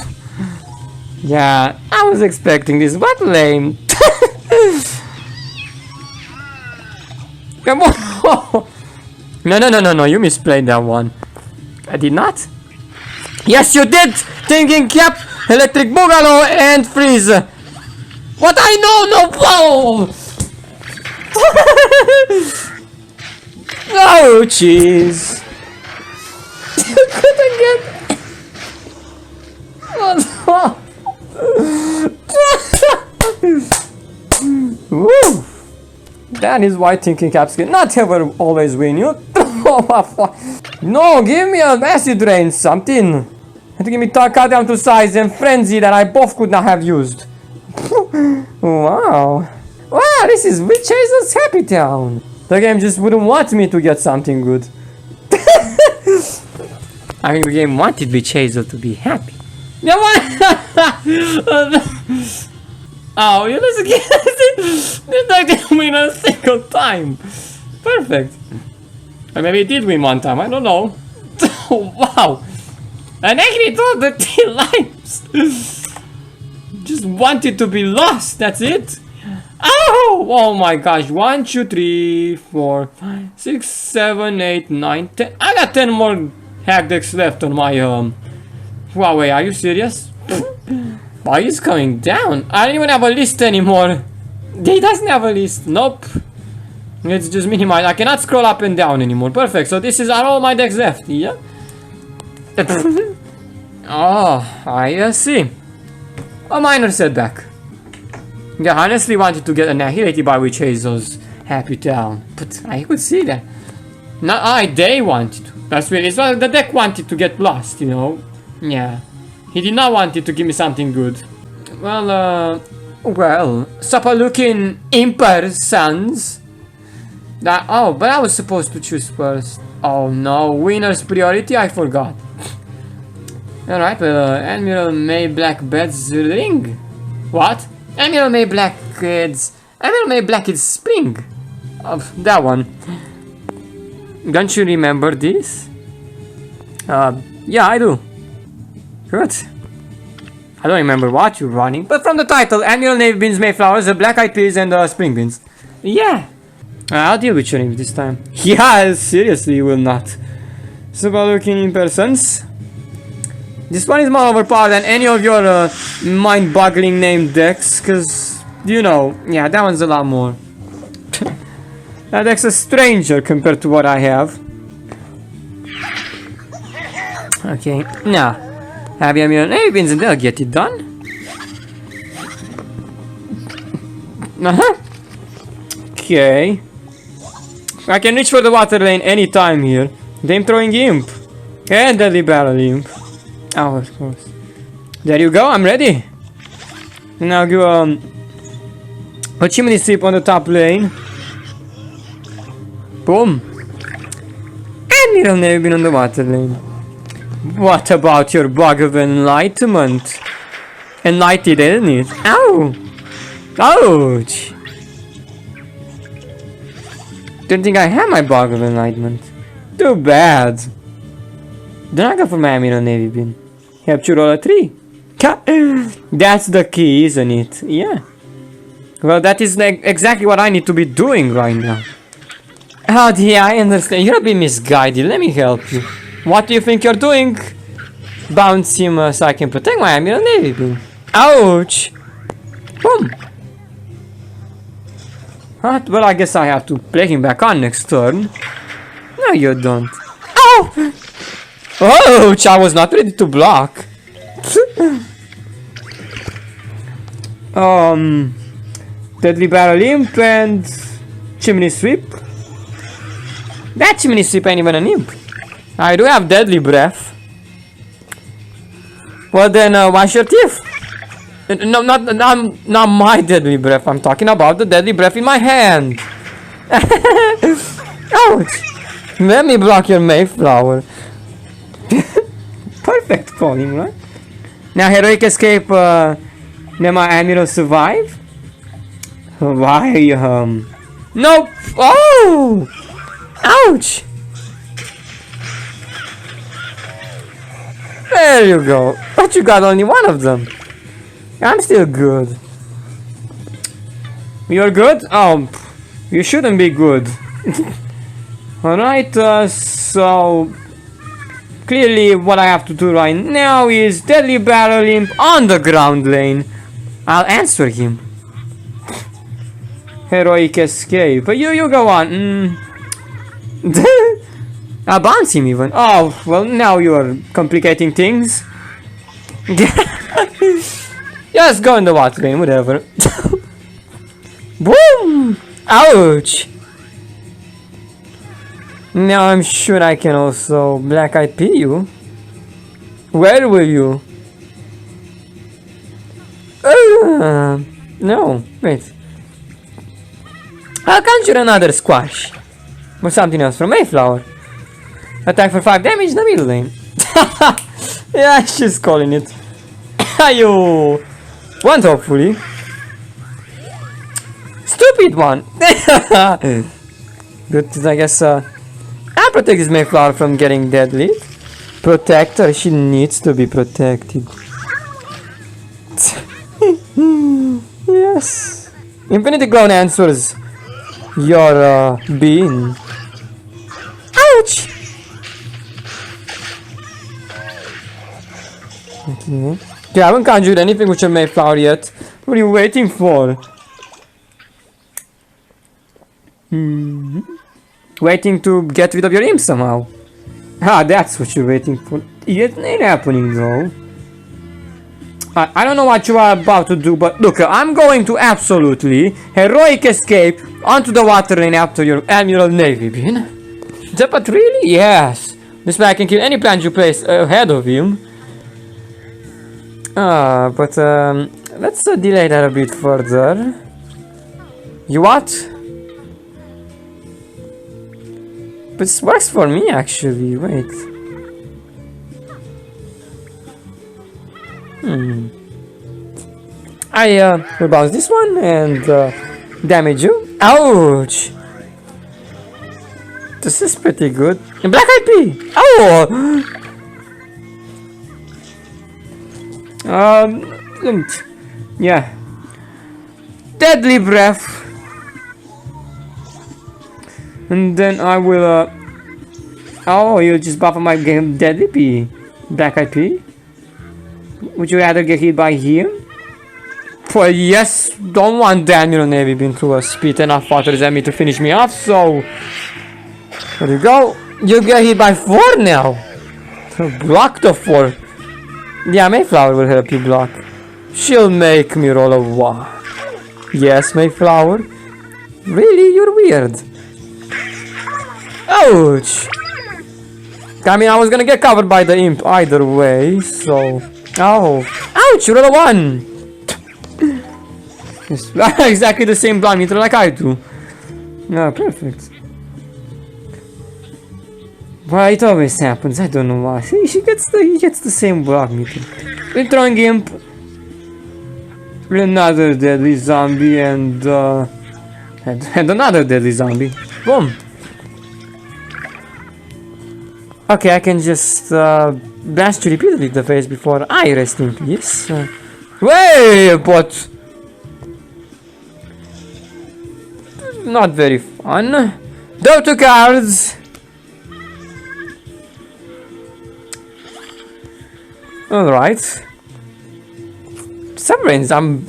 Speaker 1: Yeah, I was expecting this. What lame. Come on! No, you misplayed that one. I did not? Yes, you did! Thinking cap, electric boogaloo, and freeze! What I know, no, whoa! Oh, jeez! You couldn't get... Woo! That is why thinking caps can not ever always win you. No, give me an acid rain, something. And to give me cut down to size and frenzy that I both could not have used. Wow. Wow, this is Witch Hazel's Happy Town. The game just wouldn't want me to get something good. I mean, the game wanted Witch Hazel to be happy. Yeah, what? Oh, you just get it. I didn't win a single time. Perfect. Or maybe it did win one time, I don't know. Wow. And actually all the 3 lives. Just wanted to be lost, that's it. Oh! Oh my gosh. 1, 2, 3, 4, 5, 6, 7, 8, 9, 10. I got 10 more hack decks left on my Huawei, are you serious? Why is coming down? I don't even have a list anymore. He doesn't have a list. Nope. Let's just minimize. I cannot scroll up and down anymore. Perfect. So this is all my decks left. Yeah. Oh, I see. A minor setback. Yeah, I honestly wanted to get annihilated by Witch Hazel's Happy Town, but I could see that. Not they wanted to. That's really. So the deck wanted to get lost, you know. Yeah. He did not want it to give me something good. Well, supper looking imper sons. That, oh, but I was supposed to choose first. Oh no, winner's priority, I forgot. Alright, well, Admiral May Blackbeard's ring. What? Admiral May Blackbeard's spring. Oh, that one. Don't you remember this? Yeah, I do. Good. I don't remember what you're running, but from the title, Annual Navy Beans, Mayflowers, the Black Eyed Peas, and Spring Beans. Yeah. I'll deal with your name this time. Yeah, seriously, you will not. Super looking in persons. This one is more overpowered than any of your mind-boggling named decks, cause, you know, yeah, that one's a lot more. That deck's a stranger compared to what I have. Okay, now. Have you Navy Beans and they'll get it done. Okay. I can reach for the water lane anytime here. Them throwing imp. And deadly barrel imp. Oh, of course. There you go, I'm ready. Now go a chimney sweep on the top lane. Boom. And little Navy Bean on the water lane. What about your bug of enlightenment? Enlightened, isn't it? Ow! Ouch! Don't think I have my bug of enlightenment. Too bad. Don't I go for my Admiral Navy Bean? Help you roll a 3. That's the key, isn't it? Yeah. Well, that is exactly what I need to be doing right now. Oh dear, I understand. You're a bit misguided. Let me help you. What do you think you're doing? Bounce him so I can protect my Admiral Navy beam. Ouch! Boom! Well, I guess I have to play him back on next turn. No, you don't. Ow! Ouch! I was not ready to block. Deadly Barrel Imp and Chimney Sweep. That Chimney Sweep ain't even an imp. I do have Deadly Breath. Well then, wash your teeth. No, not my Deadly Breath. I'm talking about the Deadly Breath in my hand. Ouch! Let me block your Mayflower. Perfect calling, right? Now, Heroic Escape, then my Admiral survive? Why, Nope! Oh! Ouch! There you go. But you got only one of them. I'm still good. You're good? Oh, you shouldn't be good. Alright, so... Clearly what I have to do right now is Deadly Barrel Imp on the ground lane. I'll answer him. Heroic Escape. You go on. I'll bounce him even. Oh, well now you're complicating things. Just go in the water lane, whatever. Boom! Ouch! Now I'm sure I can also Black IP you. Where will you? No, wait. I'll conjure another Squash. Or something else from Mayflower. Attack for 5 damage in the middle lane. Yeah, she's calling it. You want, hopefully. Stupid one. Good, I guess. I'll protect this Mayflower from getting deadly. Protect her, she needs to be protected. Yes. Infinity Clone answers your bean. Ouch! Okay. I haven't conjured anything with your Mayflower yet. What are you waiting for? Waiting to get rid of your imp somehow. Ah, that's what you're waiting for. It ain't happening though. I don't know what you are about to do, but look, I'm going to absolutely Heroic Escape onto the water lane after your Admiral Navy bean. But really? Yes. This way I can kill any plant you place ahead of him. But let's delay that a bit further. You what? But this works for me actually, wait. I will bounce this one and damage you. Ouch! This is pretty good. Black IP! Oh! Yeah. Deadly Breath. And then I will, oh, you'll just buff my game Deadly P. Black IP. Would you rather get hit by him? Well, yes, don't want Daniel Navy being through a speed enough fighters than me to finish me off, so... There you go. You get hit by 4 now. Block the 4. Yeah, Mayflower will help you block. She'll make me roll a 1. Yes, Mayflower. Really? You're weird. Ouch! I mean, I was gonna get covered by the imp either way, so... Oh. Ouch! You roll a 1! Exactly the same blind meter like I do. No, perfect. Well, it always happens, I don't know why. See, he gets the same block meter. We're throwing imp. Another deadly zombie and another deadly zombie. Boom! Okay, I can just blast you repeatedly in the face before I rest in peace. Wait, but not very fun. Draw 2 cards. Alright. Subbrains, I'm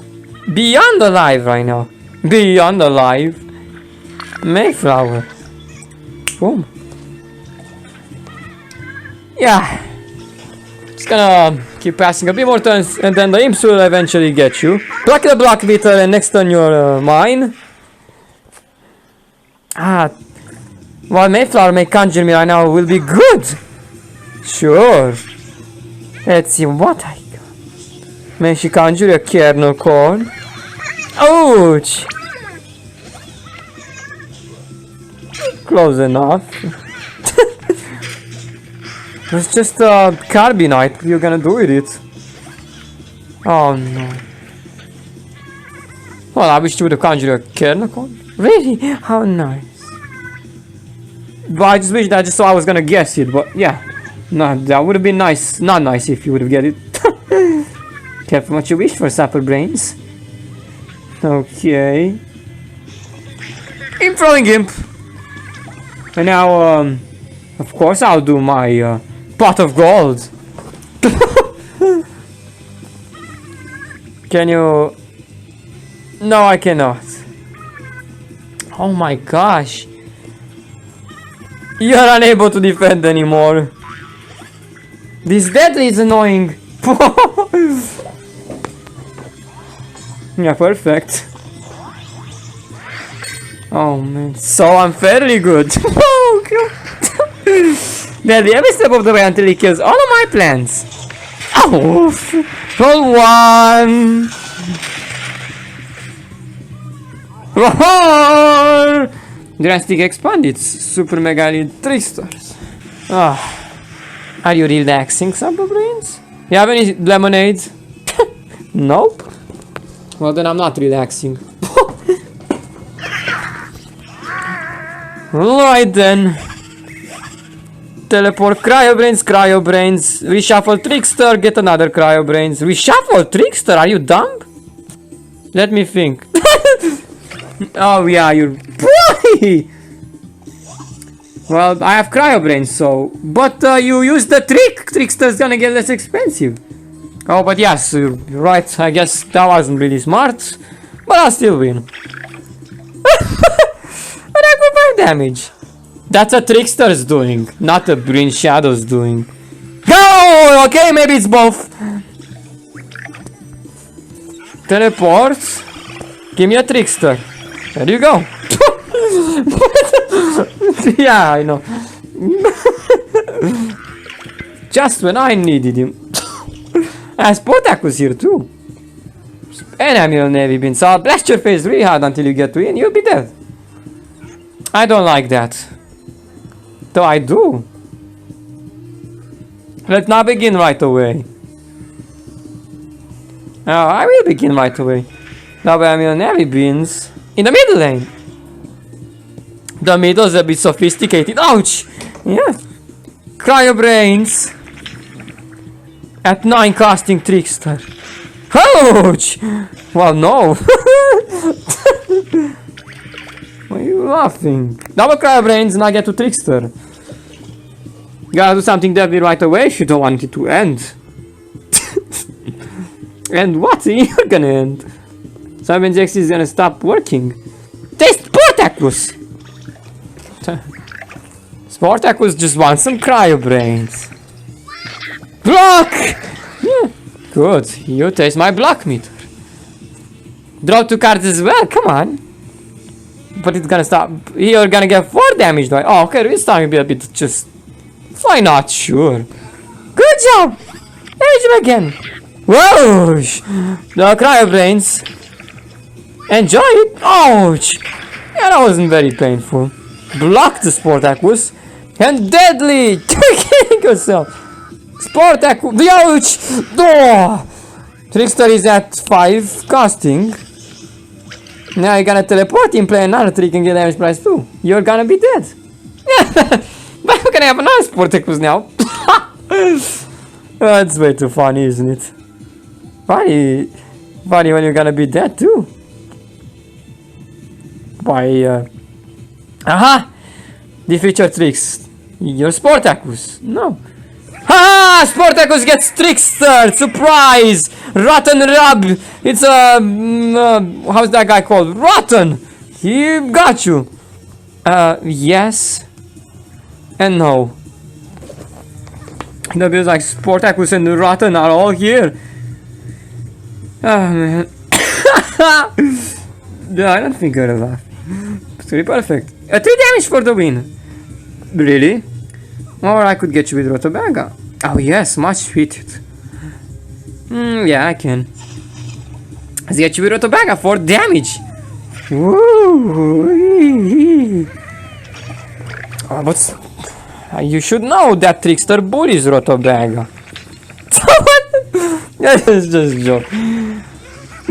Speaker 1: beyond alive right now. Beyond alive. Mayflower. Boom. Yeah. Just gonna keep passing a bit more turns and then the imps will eventually get you. Pluck the block beetle and next turn your mine. Well, Mayflower may conjure me right now will be good. Sure. Let's see what I got. May she conjure a kernel core? Ouch! Close enough. It's just a carbonite. What are you gonna do with it? Oh no. Well, I wish you would have conjured a kernel core. Really? How nice. But I just wish that I was gonna guess it, but yeah. No, that would have been nice. Not nice if you would have get it. Careful what you wish for, Sapper Brains. Okay. Imp throwing imp. And now, of course, I'll do my pot of gold. Can you? No, I cannot. Oh my gosh. You're unable to defend anymore. This deadly is annoying. Yeah, perfect. Oh man, so unfairly good. Oh god. Deadly, every step of the way until he kills all of my plants. Oh, roll 1. Roar! Drastic expand, it's super mega elite 3 stars. Ah. Are you relaxing, Sapper Brains? You have any lemonade? Nope. Well, then I'm not relaxing. Alright then. Teleport Cryo Brains, Cryo Brains. Reshuffle Trickster, get another Cryo Brains. Reshuffle Trickster, are you dumb? Let me think. Oh yeah, you're... Well, I have Cryo Brains, so... But you use the trick! Trickster's gonna get less expensive. Oh, but yes, you're right. I guess that wasn't really smart. But I'll still win. But I could 5 damage. That's what Trickster's doing, not a Green Shadow's doing. Go! Okay, maybe it's both. Teleport. Give me a Trickster. There you go. Yeah, I know. Just when I needed him. Spotak was here too. Enemy on Navy Bean. So I'll blast your face really hard until you get to in. You'll be dead. I don't like that. Though I do. Let's not begin right away. I will begin right away. Now I'm on Navy Beans. In the middle lane. The middle is a bit sophisticated. Ouch! Yeah. Cryo Brains. At 9 casting Trickster. Ouch! Well, no. Why are you laughing? Double Cryo Brains and I get to Trickster. You gotta do something deadly right away if you don't want it to end. And what? You're gonna end. Simon Jax is gonna stop working. Taste Sportacus! Sportacus just wants some Cryo Brains. Block! Yeah. Good. You taste my block meter. Draw 2 cards as well. Come on. But it's gonna stop. You're gonna get 4 damage though. Oh, okay. This time be a bit just. Why not? Sure. Good job. Damage him again. Whoa! The Cryo Brains. Enjoy it. Ouch! Yeah, that wasn't very painful. Block the Sportacus. And deadly! Killing yourself! Sportacus! Ouch! Oh! Trickster is at 5 casting. Now you're gonna teleport him, play another trick and get damage price too. You're gonna be dead. Yeah! But we're gonna have another Sportacus now. That's way too funny, isn't it? Funny when you're gonna be dead too. Why, aha! Defeat your tricks. Your Sportacus. No. Ha! Sportacus gets Trickster! Surprise! Rotten Rub! It's a... how's that guy called? Rotten! He got you. Yes. And no. That feels like Sportacus and Rotten are all here. Oh man. No, I don't think you're alive. It's really perfect. 3 damage for the win. Really? Or I could get you with Rotobaga. Oh yes, much sweeted. Yeah, I can. Let's get you with Rotobaga for damage. Woo! Oh, but you should know that Trickster bullies Rotobaga. That is just a joke.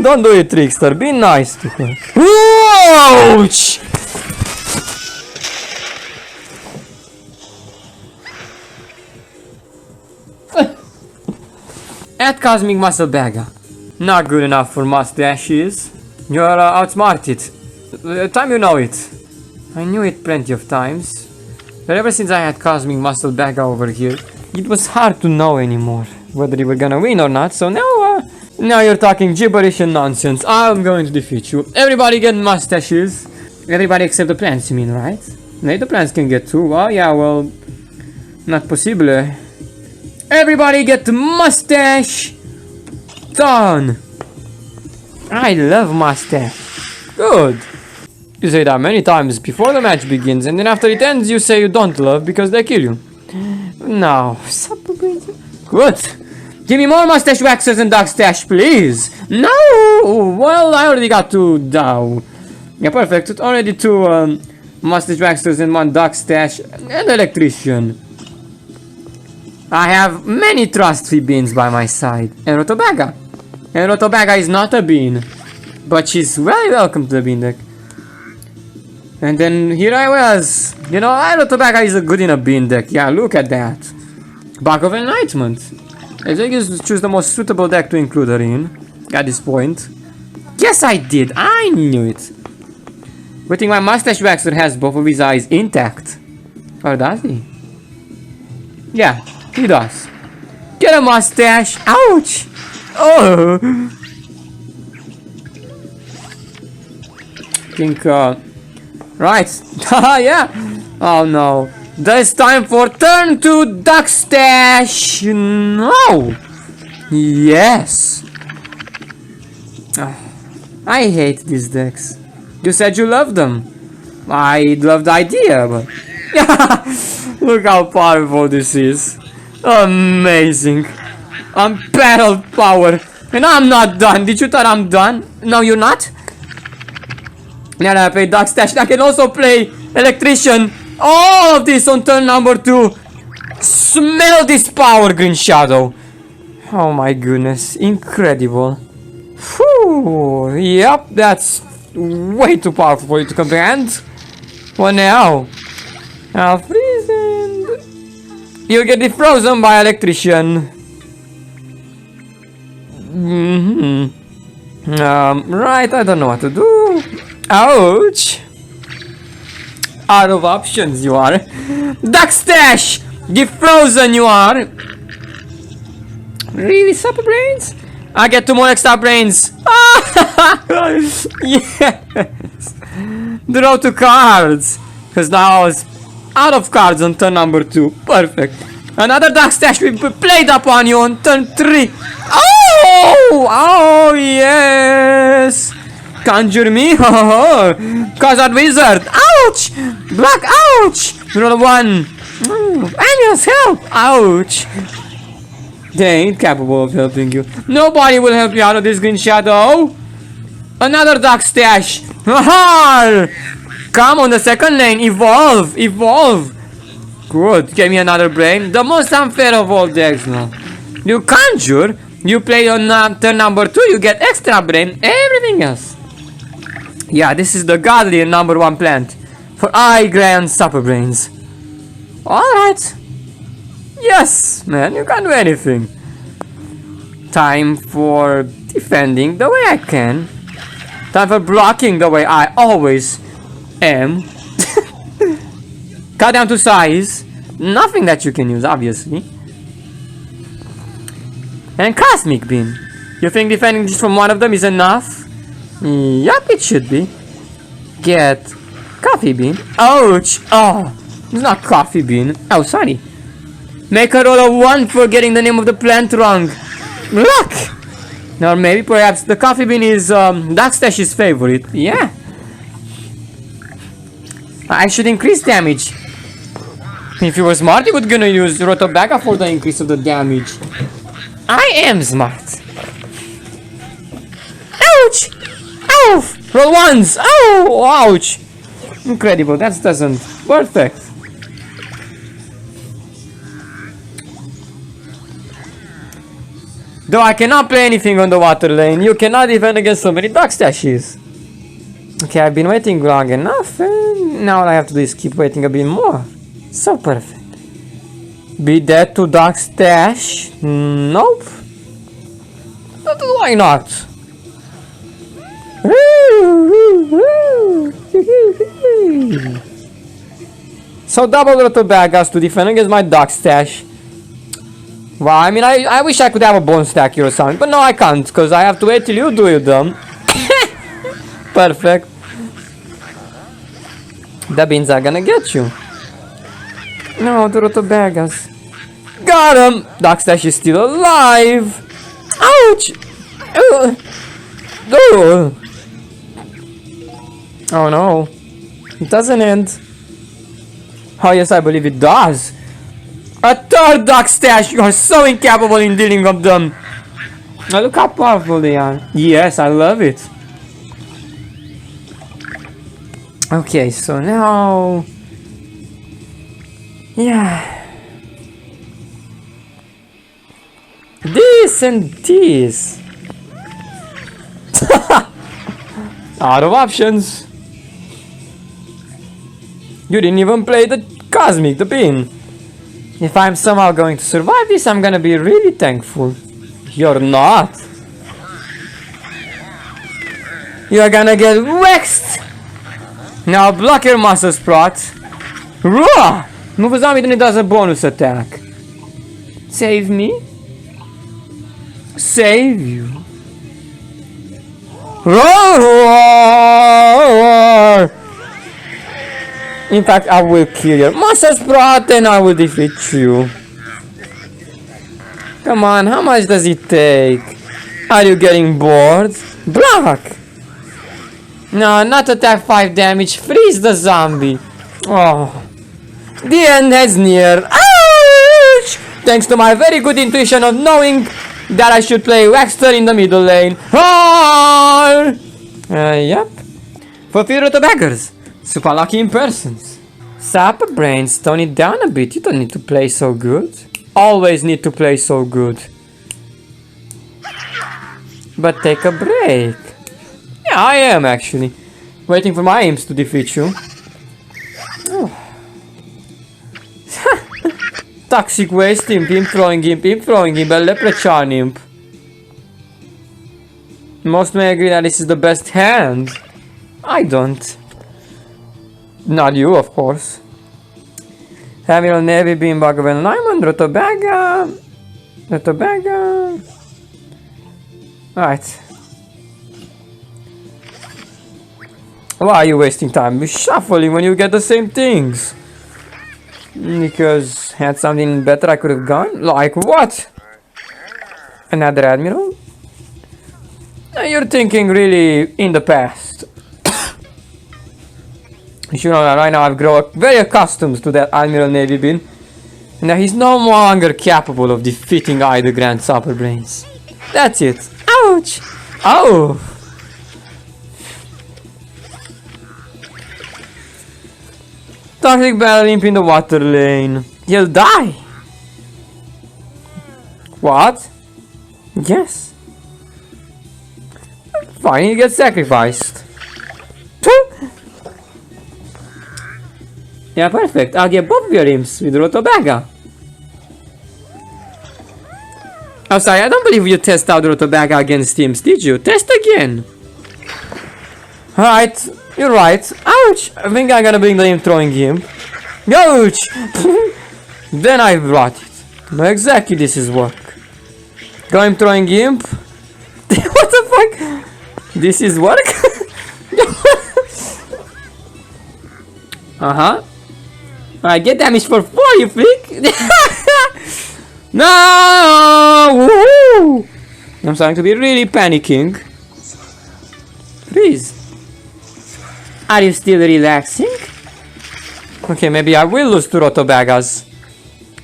Speaker 1: Don't do it, Trickster. Be nice to her. Ouch! At Cosmic Muscle Bagger. Not good enough for mustaches. You're outsmarted. Time you know it. I knew it plenty of times. But ever since I had Cosmic Muscle Bagger over here, it was hard to know anymore whether you were gonna win or not. So now you're talking gibberish and nonsense. I'm going to defeat you. Everybody get mustaches. Everybody except the plants, you mean, right? No, the plants can get too. Oh yeah, well, not possible. Everybody get the mustache! Done! I love mustache. Good. You say that many times before the match begins, and then after it ends you say you don't love because they kill you. No. Good. Give me more mustache waxers and dog stash, please. No! Well, I already got 2 now. Yeah, perfect. It's already 2 mustache waxers and 1 dog stash and electrician. I have many trust-free beans by my side. And Rotobaga. And Rotobaga is not a bean. But she's very welcome to the bean deck. And then here I was. You know, Rotobaga is a good in a bean deck. Yeah, look at that. Bug of Enlightenment. I think you choose the most suitable deck to include her in. At this point. Yes, I did. I knew it. Good thing my mustache waxer has both of his eyes intact. Or does he? Yeah. He does. Get a mustache! Ouch! Oh! Think, right. Haha, yeah! Oh no. There's time for turn 2 duck stash! No! Yes! I hate these decks. You said you loved them. I love the idea, but... Look how powerful this is. Amazing. Unparalleled power. And I'm not done. Did you thought I'm done? No, you're not? Now that I play Dark Stash, I can also play Electrician. All of this on turn number 2. Smell this power, Green Shadow. Oh my goodness. Incredible. Whew. Yep, that's way too powerful for you to comprehend. What now? I'll freeze and... you get defrozen by Electrician. Right, I don't know what to do. Ouch! Out of options you are. Duck Stash! Defrozen you are! Really, Super Brains? I get 2 more extra brains. Yes! Draw 2 cards. Because now I was out of cards on turn number 2. Perfect. Another Dark Stash will be played upon you on turn 3. Oh! Oh, yes! Conjure me? Cosard Wizard. Ouch! Black, ouch! Roll 1. Angel's help! Ouch! They ain't capable of helping you. Nobody will help you out of this Green Shadow. Another Dark Stash. Come on the second lane. Evolve. Evolve. Good. Give me another brain. The most unfair of all decks now. You conjure. You play on turn number 2. You get extra brain. Everything else. Yeah, this is the godly number 1 plant. For I grant Super Brains. Alright. Yes, man. You can do anything. Time for defending the way I can. Time for blocking the way I always am. Cut down to size. Nothing that you can use, obviously. And Cosmic Bean. You think defending just from one of them is enough? Yup, it should be. Get Coffee Bean. Ouch! Oh, it's not Coffee Bean. Oh, sorry. Make a roll of 1 for getting the name of the plant wrong. Luck! Or maybe perhaps the Coffee Bean is Darkstash's favorite. Yeah. I should increase damage. If you were smart, you would gonna use Rotobaga for the increase of the damage. I am smart. Ouch! Ow! Roll 1s! Oh! Ouch! Incredible, that doesn't. Perfect. Though I cannot play anything on the water lane, you cannot defend against so many Darkstashes. Okay, I've been waiting long enough, and now all I have to do is keep waiting a bit more. So perfect. Be dead to Darkstash? Nope. But why not? So double Rotobagas to defend against my Darkstash. Well, I mean, I wish I could have a bone stack here or something, but no, I can't, because I have to wait till you do it, dumb. Perfect. The beans are gonna get you. No, the Rotobagas. Got him! Darkstash is still alive! Ouch! Oh no. It doesn't end. Oh yes, I believe it does. A third Darkstash! You are so incapable in dealing with them. Now look how powerful they are. Yes, I love it. Okay, so now... Yeah. This and this. Out of options. You didn't even play the Cosmic, the Bean. If I'm somehow going to survive this, I'm gonna be really thankful. You're not. You're gonna get waxed. Now block your muscle sprot. Roar! Move a zombie, then it does a bonus attack. Save me. Save you. Roar! In fact, I will kill your muscle sprot and I will defeat you. Come on, how much does it take? Are you getting bored? Block! No, not attack 5 damage. Freeze the zombie. Oh. The end is near. Ouch! Thanks to my very good intuition of knowing that I should play Waxter in the middle lane. Yep. For fear of the beggars. Super lucky in persons. Sap brains, tone it down a bit. You don't need to play so good. Always need to play so good. But take a break. Yeah, I am actually. Waiting for my imps to defeat you. Oh. Toxic waste imp, imp throwing imp, a leprechaun imp. Most may agree that this is the best hand. I don't. Not you, of course. Heavy on Navy, Beam, Bugger, Lyman, Rotobaga. Right. Why are you wasting time shuffling when you get the same things? Because had something better I could have gone? Like what? Another admiral? You're thinking really in the past. You should know that right now I've grown very accustomed to that Admiral Navy Bean. And that he's no longer capable of defeating either Grand Super Brains. That's it. Ouch! Oh! Toxic Battle Imp in the water lane. He'll die! What? Yes. Fine, he gets sacrificed. Yeah, perfect. I'll get both of your imps with Rotobaga. Oh, sorry, I don't believe you test out Rotobaga against imps, did you? Test again. Alright, you're right. Ouch! I think I'm gonna bring the imp throwing imp. Ouch! Then I brought it. No, exactly this is work. Go, I'm throwing imp. What the fuck? This is work? Uh-huh. I get damage for 4, you freak! No! Woohoo! I'm starting to be really panicking. Please. Are you still relaxing? Okay, maybe I will lose to Rotobagas.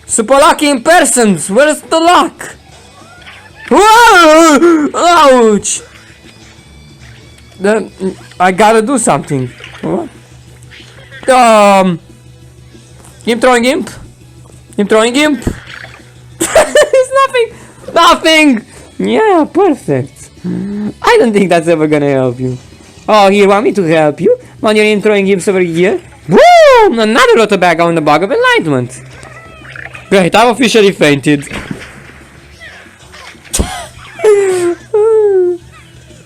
Speaker 1: Super lucky in persons! Where's the luck? Whoa! Ouch! I gotta do something. What? Keep throwing imp. Keep throwing imp. It's nothing. Nothing. Yeah, perfect. I don't think that's ever gonna help you. Oh, here, want me to help you? When you're in throwing imps over here. Woo! Another Rotobaga on the bug of enlightenment. Great, I've officially fainted.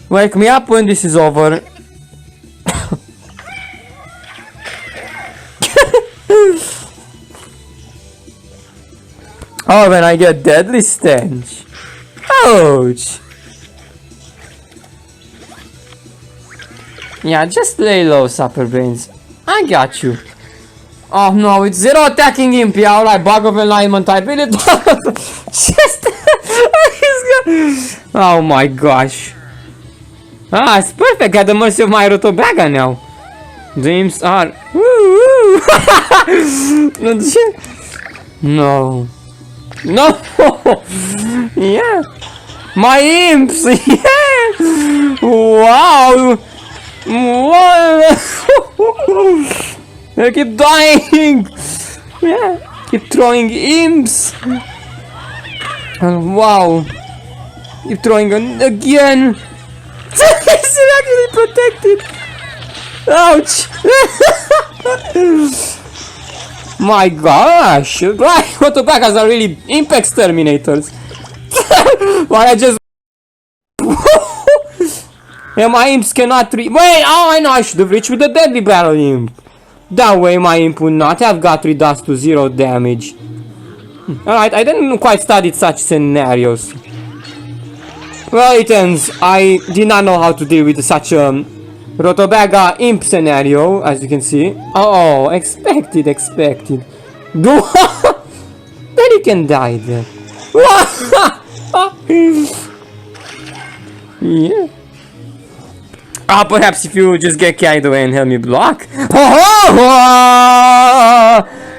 Speaker 1: Wake me up when this is over. Oh, when I get deadly stench. Ouch. Yeah, just lay low, Supper Brains. I got you. Oh no, it's 0 attacking imp. Yeah, alright, bug of alignment. I really just. Oh my gosh. Ah, it's perfect. At the mercy of my Rotobaga now. Dreams are. No. No. Yeah. My imps. Yeah. Wow. What? I keep dying. Yeah. Keep throwing imps. Wow. Keep throwing again. It's actually protected. Ouch. My gosh. Right. Rotobagas are really imp exterminators. Why I just. Yeah, my imps cannot Wait, oh, I know, I should have reached with the deadly battle imp. That way my imp would not have got reduced to 0 damage. Alright, I didn't quite study such scenarios. Well, it ends. I did not know how to deal with such a Rotobaga imp scenario, as you can see. Oh, expected. Then you can die then. Yeah. Ah, perhaps if you just get carried away and help me block.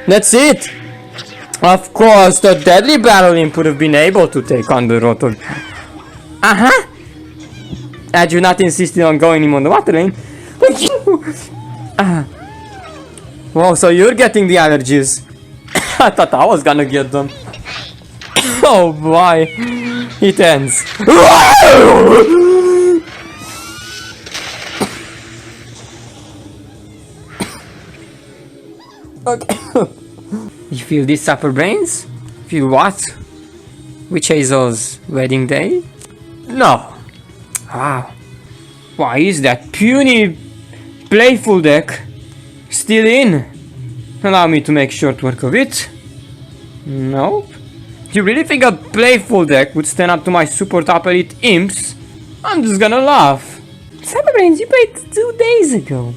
Speaker 1: That's it. Of course, the deadly battle imp would have been able to take on the Roto. Had you not insisted on going him on the water lane. Wow, so you're getting the allergies. I thought I was gonna get them. Oh boy. It ends. Okay. You feel this, Supper Brains? Feel what? Witch Hazel's wedding day? No. Wow. Why is that puny playful deck still in? Allow me to make short work of it. Nope. You really think a playful deck would stand up to my super top elite imps? I'm just gonna laugh. Supper Brains, you played 2 days ago.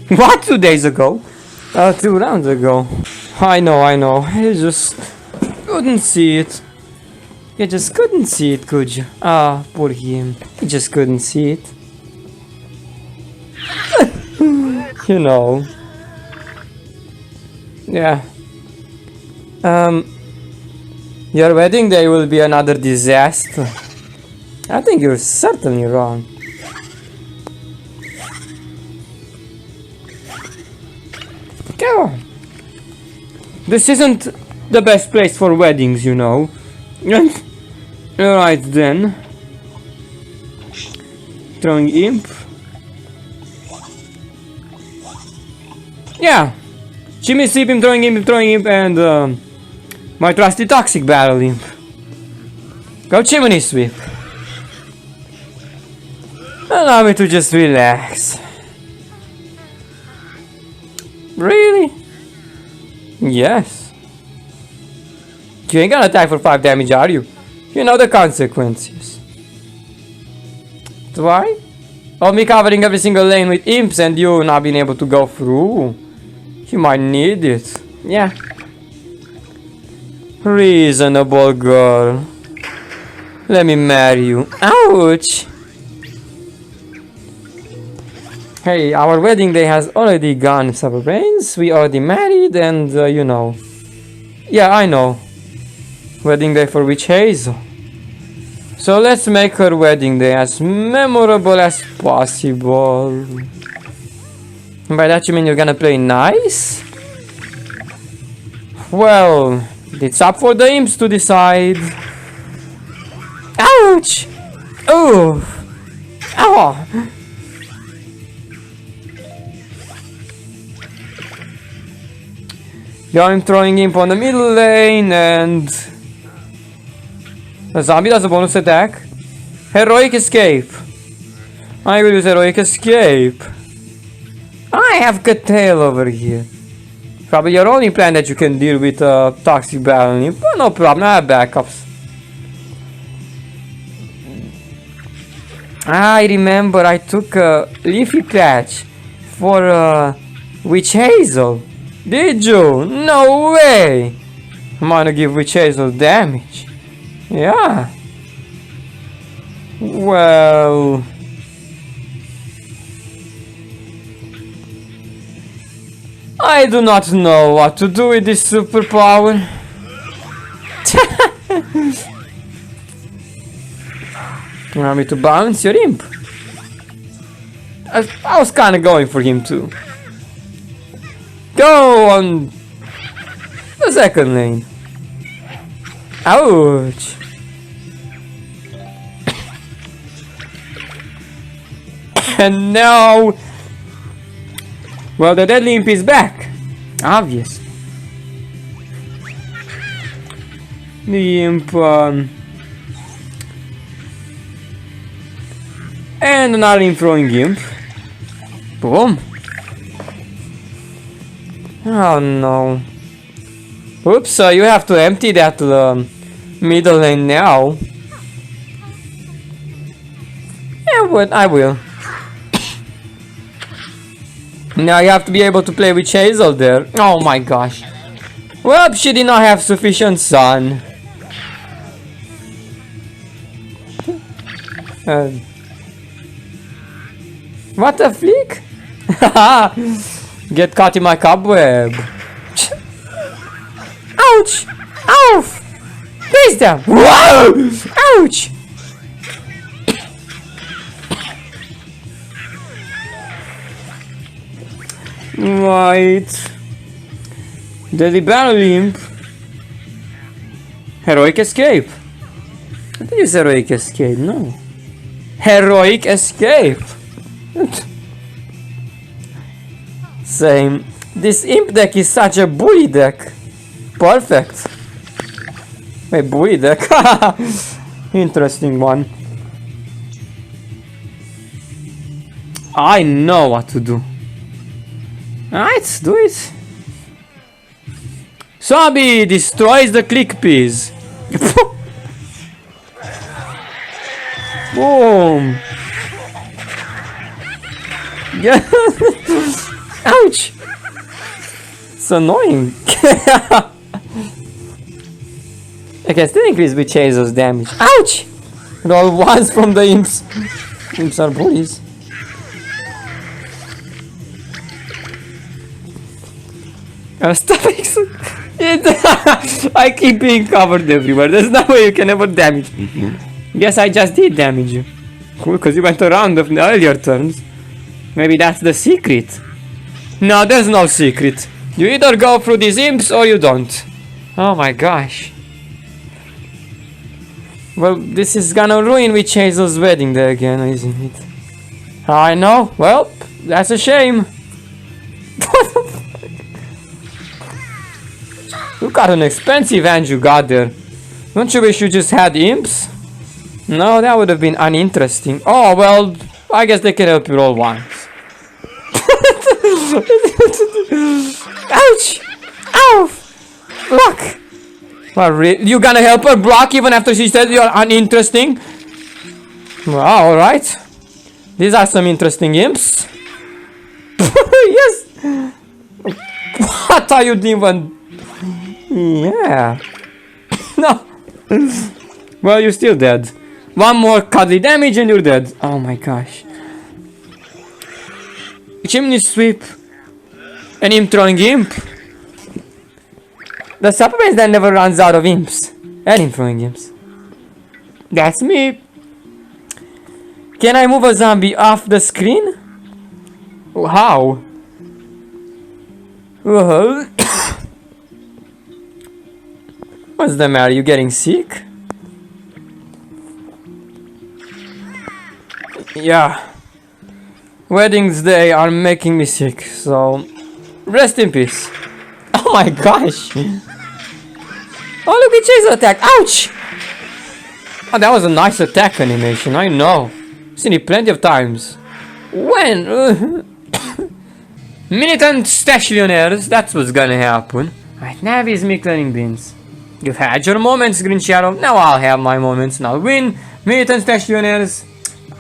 Speaker 1: What, 2 days ago? 2 rounds ago. I know. You just couldn't see it. You just couldn't see it, could you? Ah, poor him. He just couldn't see it. You know. Yeah. Your wedding day will be another disaster. I think you're certainly wrong. Come on. This isn't the best place for weddings, you know. Alright then. Throwing imp. Yeah. Chimney sweep him, throwing imp, and my trusty toxic battle imp. Go chimney sweep. Allow me to just relax. Really? Yes. You ain't gonna attack for 5 damage, are you? You know the consequences. Why? Of me covering every single lane with imps and you not being able to go through. You might need it. Yeah. Reasonable girl. Let me marry you. Ouch! Hey, our wedding day has already gone, Super Brains. We already married and, you know. Yeah, I know. Wedding day for Witch Hazel. So let's make her wedding day as memorable as possible. By that you mean you're gonna play nice? Well, it's up for the imps to decide. Ouch! Oh! Ow! Yeah, I'm throwing imp on the middle lane and... The zombie does a bonus attack. Heroic escape. I will use heroic escape. I have Curtail over here. Probably your only plan that you can deal with toxic battle imp. But no problem, I have backups. I remember I took a leafy patch for Witch Hazel. Did you? No way! I'm gonna give Witch Hazel damage. Yeah. Well... I do not know what to do with this superpower. You want me to bounce your imp? I was kinda going for him too. Go on the second lane. Ouch. And now... Well, the deadly imp is back. Obvious. The imp... And another imp throwing imp. Boom. Oh no. Oops, you have to empty that middle lane now. Yeah, but I will. Now you have to be able to play with Hazel there. Oh my gosh. Well, she did not have sufficient sun. What a flick! Get caught in my cobweb. Ouch! Ow! Face down! Whoa! Ouch! Right. Deadly Battle Imp. Heroic Escape. I think it's Heroic Escape, no. Heroic Escape. Same. This imp deck is such a bully deck. Perfect. Wait, bully deck. Interesting one. I know what to do. Alright, do it. Zombie destroys the click piece. Boom. Yeah. Ouch. It's annoying. I can still increase with Hazel's damage. Ouch! Roll ones from the imps. Imps are bullies. Stop it! I keep being covered everywhere. There's no way you can ever damage me. Yes, I just did damage you. Cool, because you went around of the earlier turns. Maybe that's the secret. No, there's no secret. You either go through these imps or you don't. Oh my gosh. Well, this is gonna ruin Witch Hazel's wedding day again, isn't it? I know. Well, that's a shame. Look at an expensive hand you got there. Don't you wish you just had imps? No, that would have been uninteresting. Oh, well, I guess they can help you roll once. Ouch! Ow! Block! Well, you gonna help her block even after she said you're uninteresting? Well, alright. These are some interesting imps. Yes! What are you doing? Yeah. No. Well, you're still dead. One more cuddly damage and you're dead. Oh my gosh. Chimney sweep. An imp throwing imp. The surprise that never runs out of imps. And imp throwing imps. That's me. Can I move a zombie off the screen? How? What's the matter? You getting sick? Yeah. Weddings day are making me sick, so rest in peace. Oh my gosh. Oh, look at Chaser attack. Ouch! Oh, that was a nice attack animation, I know. Seen it plenty of times. When? Militant Stashionaires, that's what's gonna happen. Right, now is me cleaning beans. You've had your moments, Green Shadow. Now I'll have my moments and I'll win. Militant Stashionaires.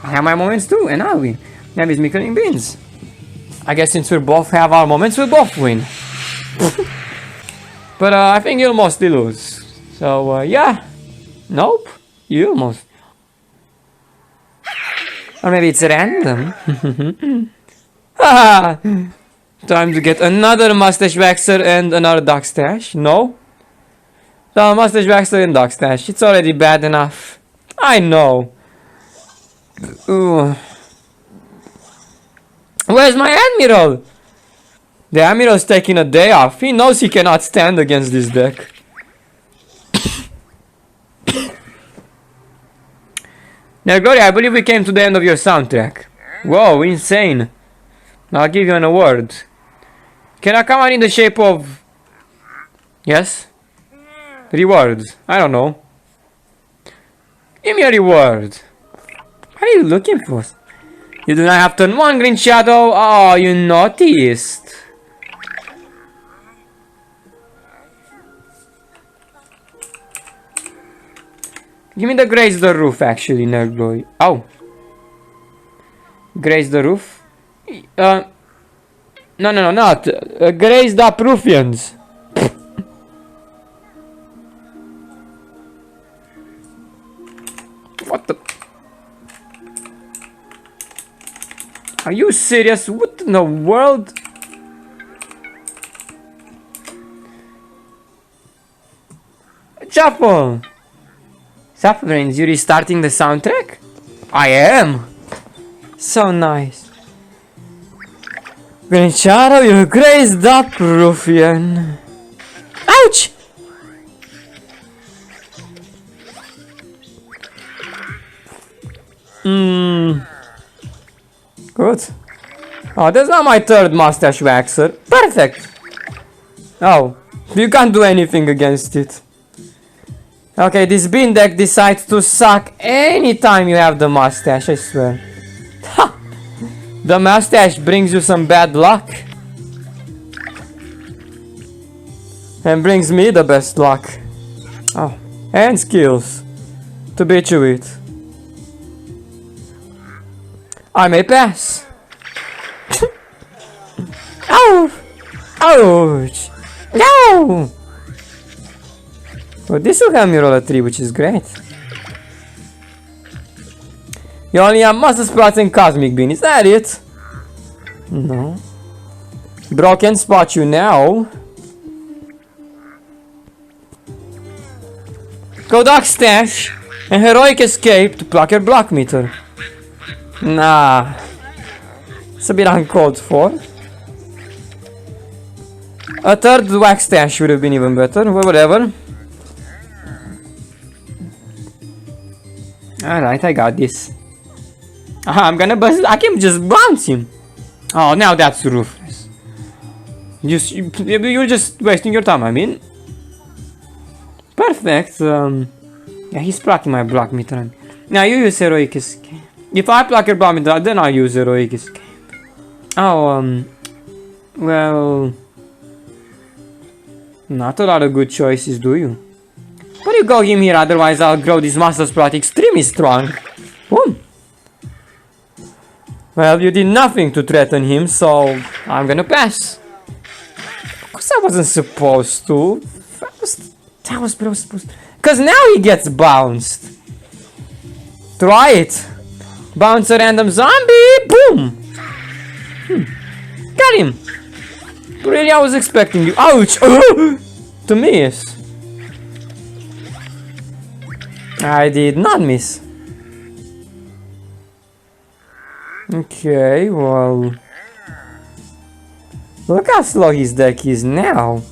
Speaker 1: I'll have my moments too, and I'll win. Now is me cleaning beans. I guess since we both have our moments, we'll both win. But I think you'll mostly lose. So yeah. Nope. You must. Or maybe it's random. Haha. Time to get another mustache waxer and another dog stash. No? The mustache waxer and dog stash. It's already bad enough. I know. Ooh. Where's my admiral? The admiral's taking a day off. He knows he cannot stand against this deck. Now, Gloria, I believe we came to the end of your soundtrack. Whoa, insane. I'll give you an award. Can I come out in the shape of... Yes? Rewards. I don't know. Give me a reward. What are you looking for? You do not have turn 1, Green Shadow. Oh, you noticed. Give me the graze the roof, actually, Nerdboy. Oh. Graze the roof? No, not. Grazed up ruffians. What the? Are you serious? What in the world? Shuffle! Brains, you restarting the soundtrack? I am! So nice. Green Shadow, you grazed up ruffian. Ouch! Good. Oh, that's not my third mustache waxer. Perfect! Oh, you can't do anything against it. Okay, this bean deck decides to suck anytime you have the mustache, I swear. Ha! The mustache brings you some bad luck. And brings me the best luck. Oh, and skills to beat you with. I may pass. Ow! Ouch! No! Well, this will help me roll a 3, which is great. You only have Master Sprouts and Cosmic Bean, is that it? No. Bro can spot you now. Go Dark Stash and Heroic Escape to pluck your block meter. Nah. It's a bit uncalled for. A third Wax Stash would have been even better, well, whatever. Alright, I got this. I'm gonna bust. I can just bounce him. Oh, now that's ruthless. You're just wasting your time, I mean. Perfect. Yeah, he's blocking my block meter. Now you use Heroic Escape. If I block your block meter, then I'll use Heroic Escape. Oh, well... Not a lot of good choices, do you? But you go him here, otherwise I'll grow this Master Sprout extremely strong. Boom. Well, you did nothing to threaten him, so I'm gonna pass. Of course I wasn't supposed to. That was supposed to. Because now he gets bounced. Try it. Bounce a random zombie. Boom. Got him. Really, I was expecting you. Ouch. To miss. I did not miss. Okay, well. Look how slow his deck is now.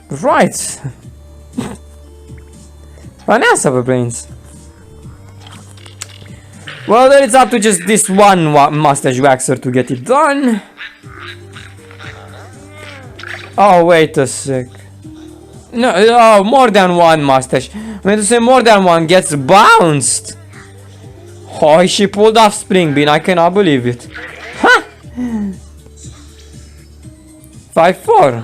Speaker 1: Right. Oh, nice of a brains. Well, then it's up to just this one mustache waxer to get it done. Oh, wait a sec. No, oh, more than one mustache. I meant to say more than one gets bounced. Oh, she pulled off Spring Bean. I cannot believe it. Huh? 5-4.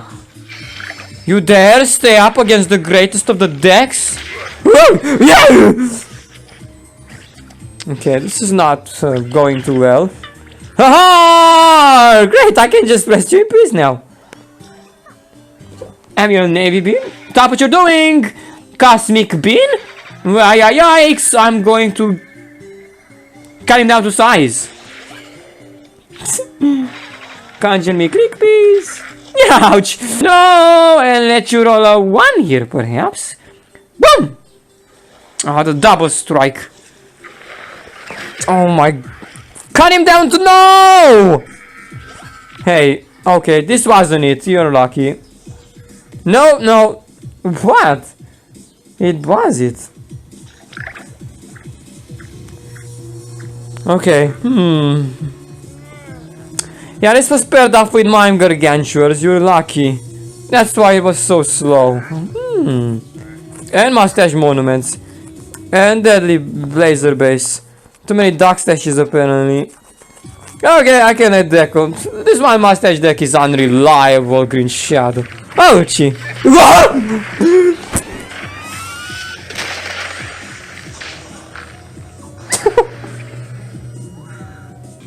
Speaker 1: You dare stay up against the greatest of the decks? Yeah! Okay, this is not going too well. Haha! Great, I can just rest you in peace now. Am you a Navy Bean? Stop what you're doing! Cosmic Bean? Yikes! I'm going to cut him down to size. Conjure me click, please. Ouch! No! And let you roll a 1 here, perhaps. Boom! Oh, the double strike. Oh my... Cut him down to no! Hey, okay, this wasn't it. You're lucky. No, no. What? It was it. Okay, Yeah, this was paired off with Mime Gargantuars. You're lucky. That's why it was so slow. And Mustache Monuments. And Deadly Blazer Base. Too many Dark Stashes apparently. Okay, I can let Deco. This one Mustache deck is unreliable, Green Shadow. Ouchie!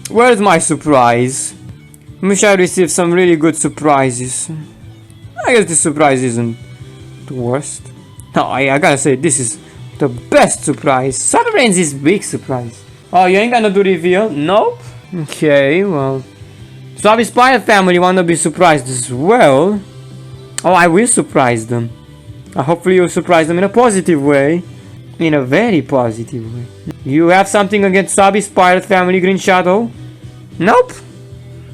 Speaker 1: Where's my surprise? Wish I received some really good surprises. I guess this surprise isn't the worst. No, I gotta say, this is the best surprise. Super Brains is big surprise. Oh, you ain't gonna do reveal? Nope. Okay, well. Swabby Spire family wanna be surprised as well. Oh, I will surprise them. Hopefully you'll surprise them in a positive way. In a very positive way. You have something against Swabby Spire family, Green Shadow? Nope.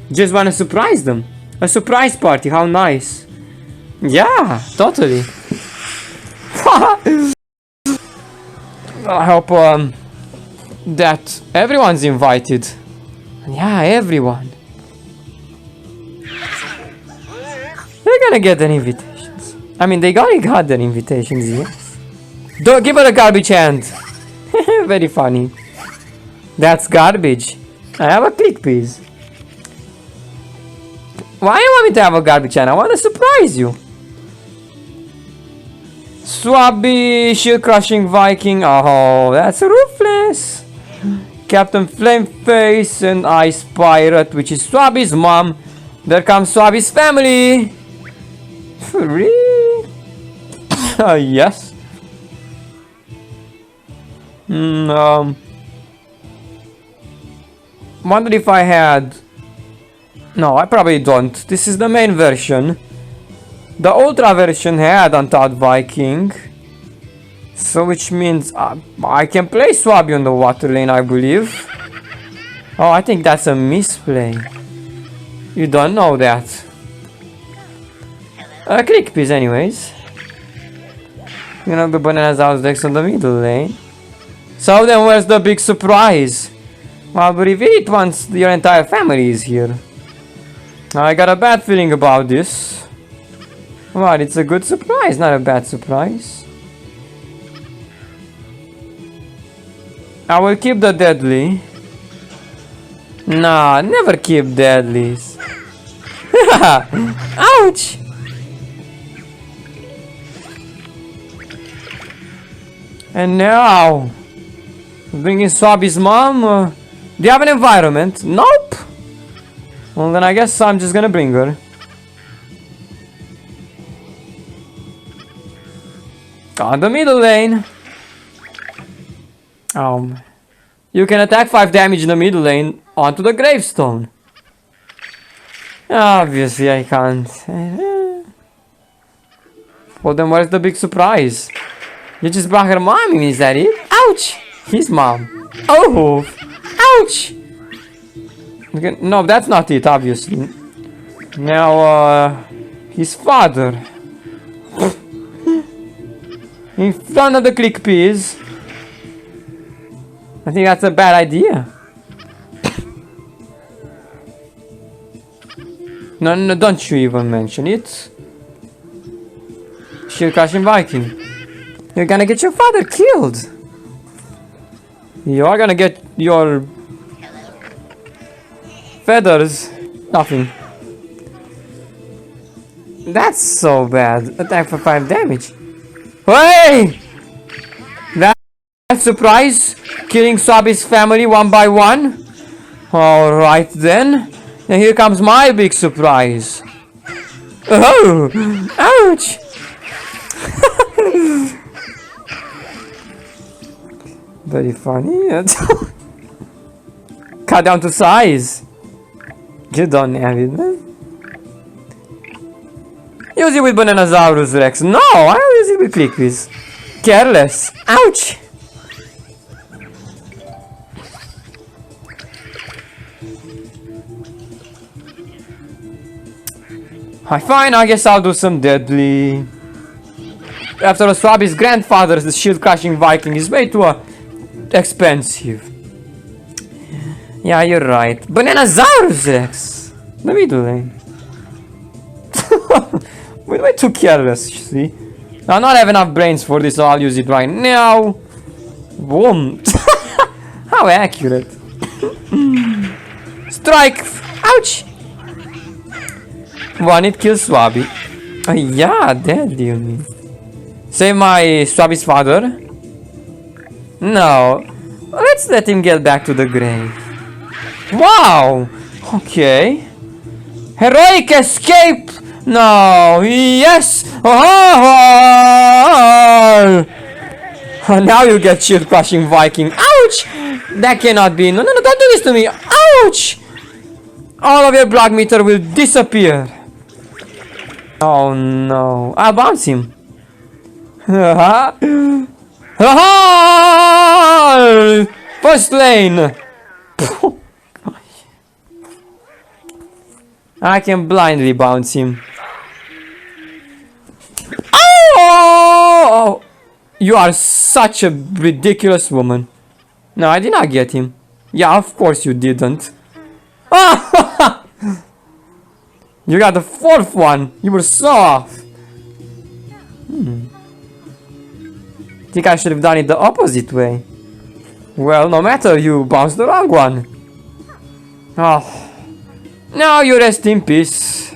Speaker 1: Just wanna surprise them. A surprise party, how nice. Yeah, totally. I hope that everyone's invited. Yeah, everyone. They're gonna get their invitations. I mean, they already got their invitations, yes. Don't give her a garbage hand. Very funny. That's garbage. I have a click, please. Why do you want me to have a garbage hand? I want to surprise you. Swabby, Shield Crushing Viking. Oh, that's ruthless. Captain Flameface and Ice Pirate, which is Swabby's mom. There comes Swabby's family. Really? Yes. Wonder if I had... No, I probably don't. This is the main version. The Ultra version had Untold Viking. So which means I can play Swabby on the water lane, I believe. Oh, I think that's a misplay. You don't know that. Click piece anyways. You know the Bananas House decks on the middle lane. So then where's the big surprise? Well, but reveal it once your entire family is here. I got a bad feeling about this. Well, it's a good surprise, not a bad surprise. I will keep the Deadly. Nah, never keep deadlies. Ouch! And now, bringing Swabby's mom. Do you have an environment? Nope. Well, then I guess I'm just gonna bring her. On the middle lane. You can attack 5 damage in the middle lane onto the gravestone. Obviously I can't. Well then where's the big surprise? You just brought her mom in, is that it? Ouch! His mom. Oh! Ouch! Okay, no, that's not it, obviously. Now, his father. In front of the click peas. I think that's a bad idea. No, don't you even mention it. Shield Crushing Viking. You're gonna get your father killed. You are gonna get your feathers. Nothing. That's so bad. Attack for 5 damage. Hey! That surprise? Killing Swabby's family one by one? Alright then. And here comes my big surprise. Oh! Ouch! Very funny. Cut down to size. You don't have it, man. Use it with Bananasaurus Rex. No, I use it with Clickwiz. Careless. Ouch! Fine, I guess I'll do some deadly. After all, Swabby's grandfather, the shield crushing Viking, is way too expensive. Yeah, you're right. Bananasaurus Rex! The middle lane. We're way too careless, you see. I not have enough brains for this, so I'll use it right now. Boom! How accurate. Strike! Ouch! One hit kills Swabby. Yeah, dead, you mean. Save my Swabby's father? No. Let's let him get back to the grave. Wow! Okay. Heroic escape! No! Yes! Oh! Now you get shield crushing Viking. Ouch! That cannot be. No, don't do this to me. Ouch! All of your block meter will disappear. Oh no. I'll bounce him. First lane. I can blindly bounce him. Oh! You are such a ridiculous woman. No, I did not get him. Yeah, of course you didn't. You got the 4th one. You were so off. Think I should have done it the opposite way. Well, no matter, you bounced the wrong one. Oh. Now you rest in peace.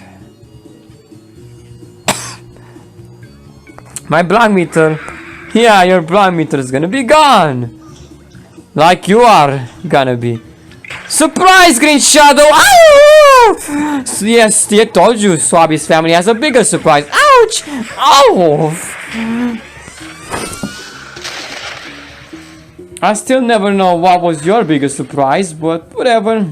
Speaker 1: My block meter. Yeah, your block meter is gonna be gone. Like you are gonna be. Surprise, Green Shadow! Ow! Yes, I told you, Swabby's family has a bigger surprise. Ouch! Oh! I still never know what was your biggest surprise, but whatever.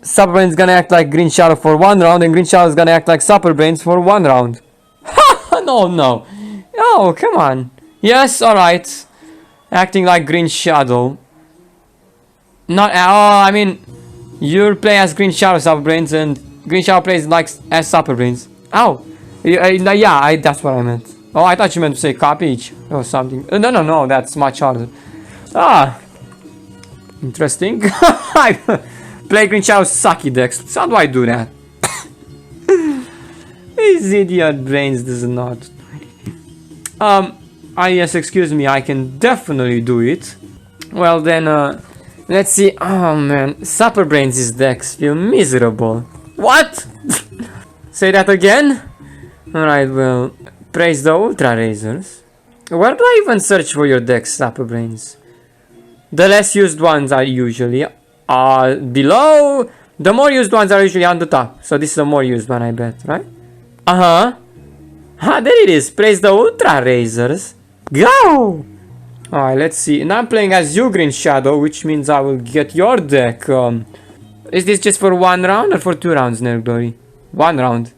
Speaker 1: Super Brain's gonna act like Green Shadow for 1 round, and Green Shadow's gonna act like Super Brains for 1 round. Ha! No. Oh, come on. Yes, alright. Acting like Green Shadow. Not I mean, you play as Green Shadow Super Brains, and Green Shadow plays like as Super Brains. Oh, yeah, that's what I meant. Oh, I thought you meant to say copy each or something. No, that's much harder. Ah, interesting. I play Green Shadow sucky decks. So how do I do that? These idiot brains does not.
Speaker 2: Yes, excuse me, I can definitely do it.
Speaker 1: Well then, Let's see. Oh man, Supper Brains' decks feel miserable. What? Say that again? Alright, well, praise the Ultra Razors. Where do I even search for your decks, Supper Brains? The less used ones are usually below. The more used ones are usually on the top. So this is a more used one, I bet, right? Uh-huh. Ah, there it is. Praise the Ultra Razors. Go! Alright, let's see. Now I'm playing as you, Green Shadow, which means I will get your deck. Is this just for 1 round or for 2 rounds, Nergdory? 1 round.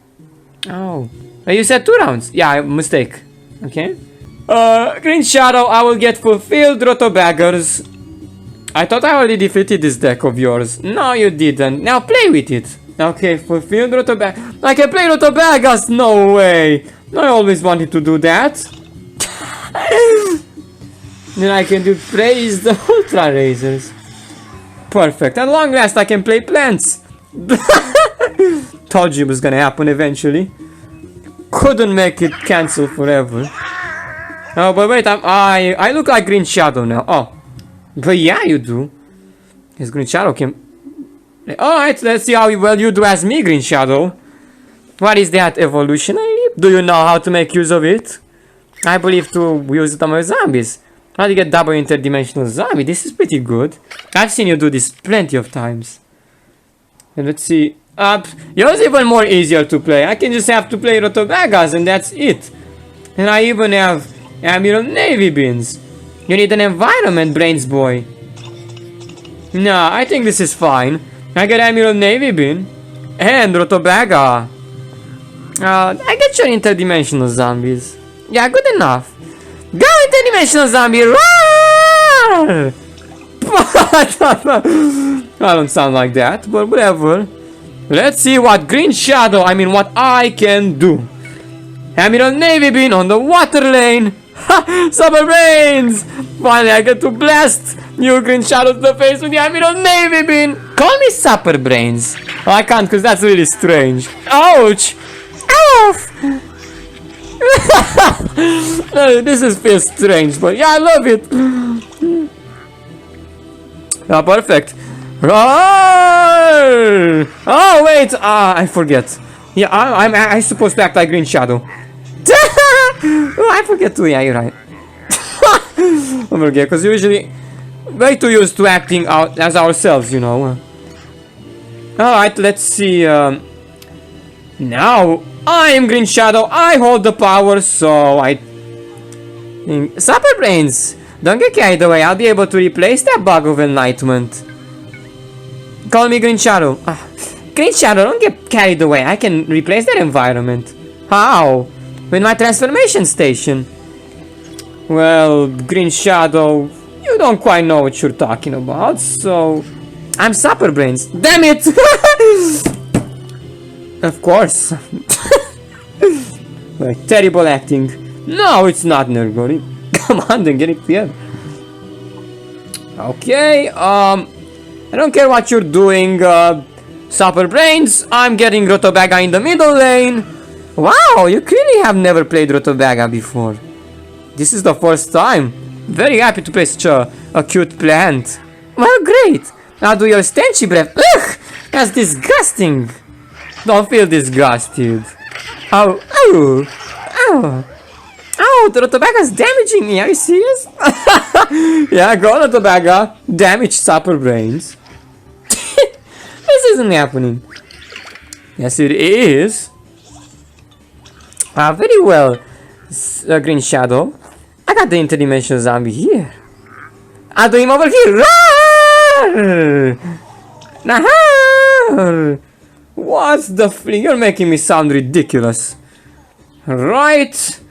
Speaker 1: Oh. You said 2 rounds. Yeah, mistake. Okay. Green Shadow, I will get fulfilled Roto Baggers. I thought I already defeated this deck of yours. No, you didn't. Now play with it. Okay, fulfilled Roto Bag. I can play Roto Baggers. No way. I always wanted to do that. Then I can do praise the Ultra Razors. Perfect. At long last I can play plants. Told you it was gonna happen eventually. Couldn't make it cancel forever. Oh, but wait, I look like Green Shadow now. Oh. But yeah, you do. Yes, Green Shadow can... Alright, let's see how well you do as me, Green Shadow. What is that evolutionary? Do you know how to make use of it? I believe to use it on my zombies. How do you get double interdimensional zombie? This is pretty good. I've seen you do this plenty of times. And let's see. Yours even more easier to play. I can just have to play Rotobagas and that's it. And I even have Emerald Navy Beans. You need an environment, Brains boy. Nah, I think this is fine. I get Emerald Navy Bean and Rotobaga. I get your interdimensional zombies. Yeah, good enough. Go interdimensional zombie! Roar! I don't sound like that, but whatever. Let's see what Green Shadow, what I can do. Emerald Navy Bean on the water lane. Ha! Summer Brains! Finally I get to blast you, Green Shadow, to the face with the Emerald Navy Bean. Call me Supper Brains. Oh, I can't because that's really strange. Ouch! Ow! This feels strange, but yeah, I love it. Oh, perfect. Roar! Oh wait, I forget. Yeah, I'm supposed to act like Green Shadow. Oh, I forget too. Yeah, you're right. I'm okay, because usually way too used to acting out as ourselves, you know. Alright, let's see. Now I am Green Shadow. I hold the power, so I think Supper Brains. Don't get carried away. I'll be able to replace that bug of enlightenment. Call me Green Shadow. Green Shadow, don't get carried away. I can replace that environment. How? With my transformation station. Well, Green Shadow, you don't quite know what you're talking about, so... I'm Supper Brains. Damn it! Of course. Like, terrible acting. No, it's not, Nergori. Come on, then get it clear. Okay, I don't care what you're doing, Supper Brains. I'm getting Rotobaga in the middle lane. Wow, you clearly have never played Rotobaga before. This is the first time. Very happy to play such a cute plant. Well, great. Now do your stenchy breath. Ugh, that's disgusting. Don't feel disgusted. Oh, oh, oh. Oh, the Rotobaga's damaging me. Are you serious? Yeah, go Rotobaga. Damage Supper Brains. This isn't happening. Yes, it is. Very well, Green Shadow. I got the interdimensional zombie here. I'll do him over here. Roar! What's the You're making me sound ridiculous. Right.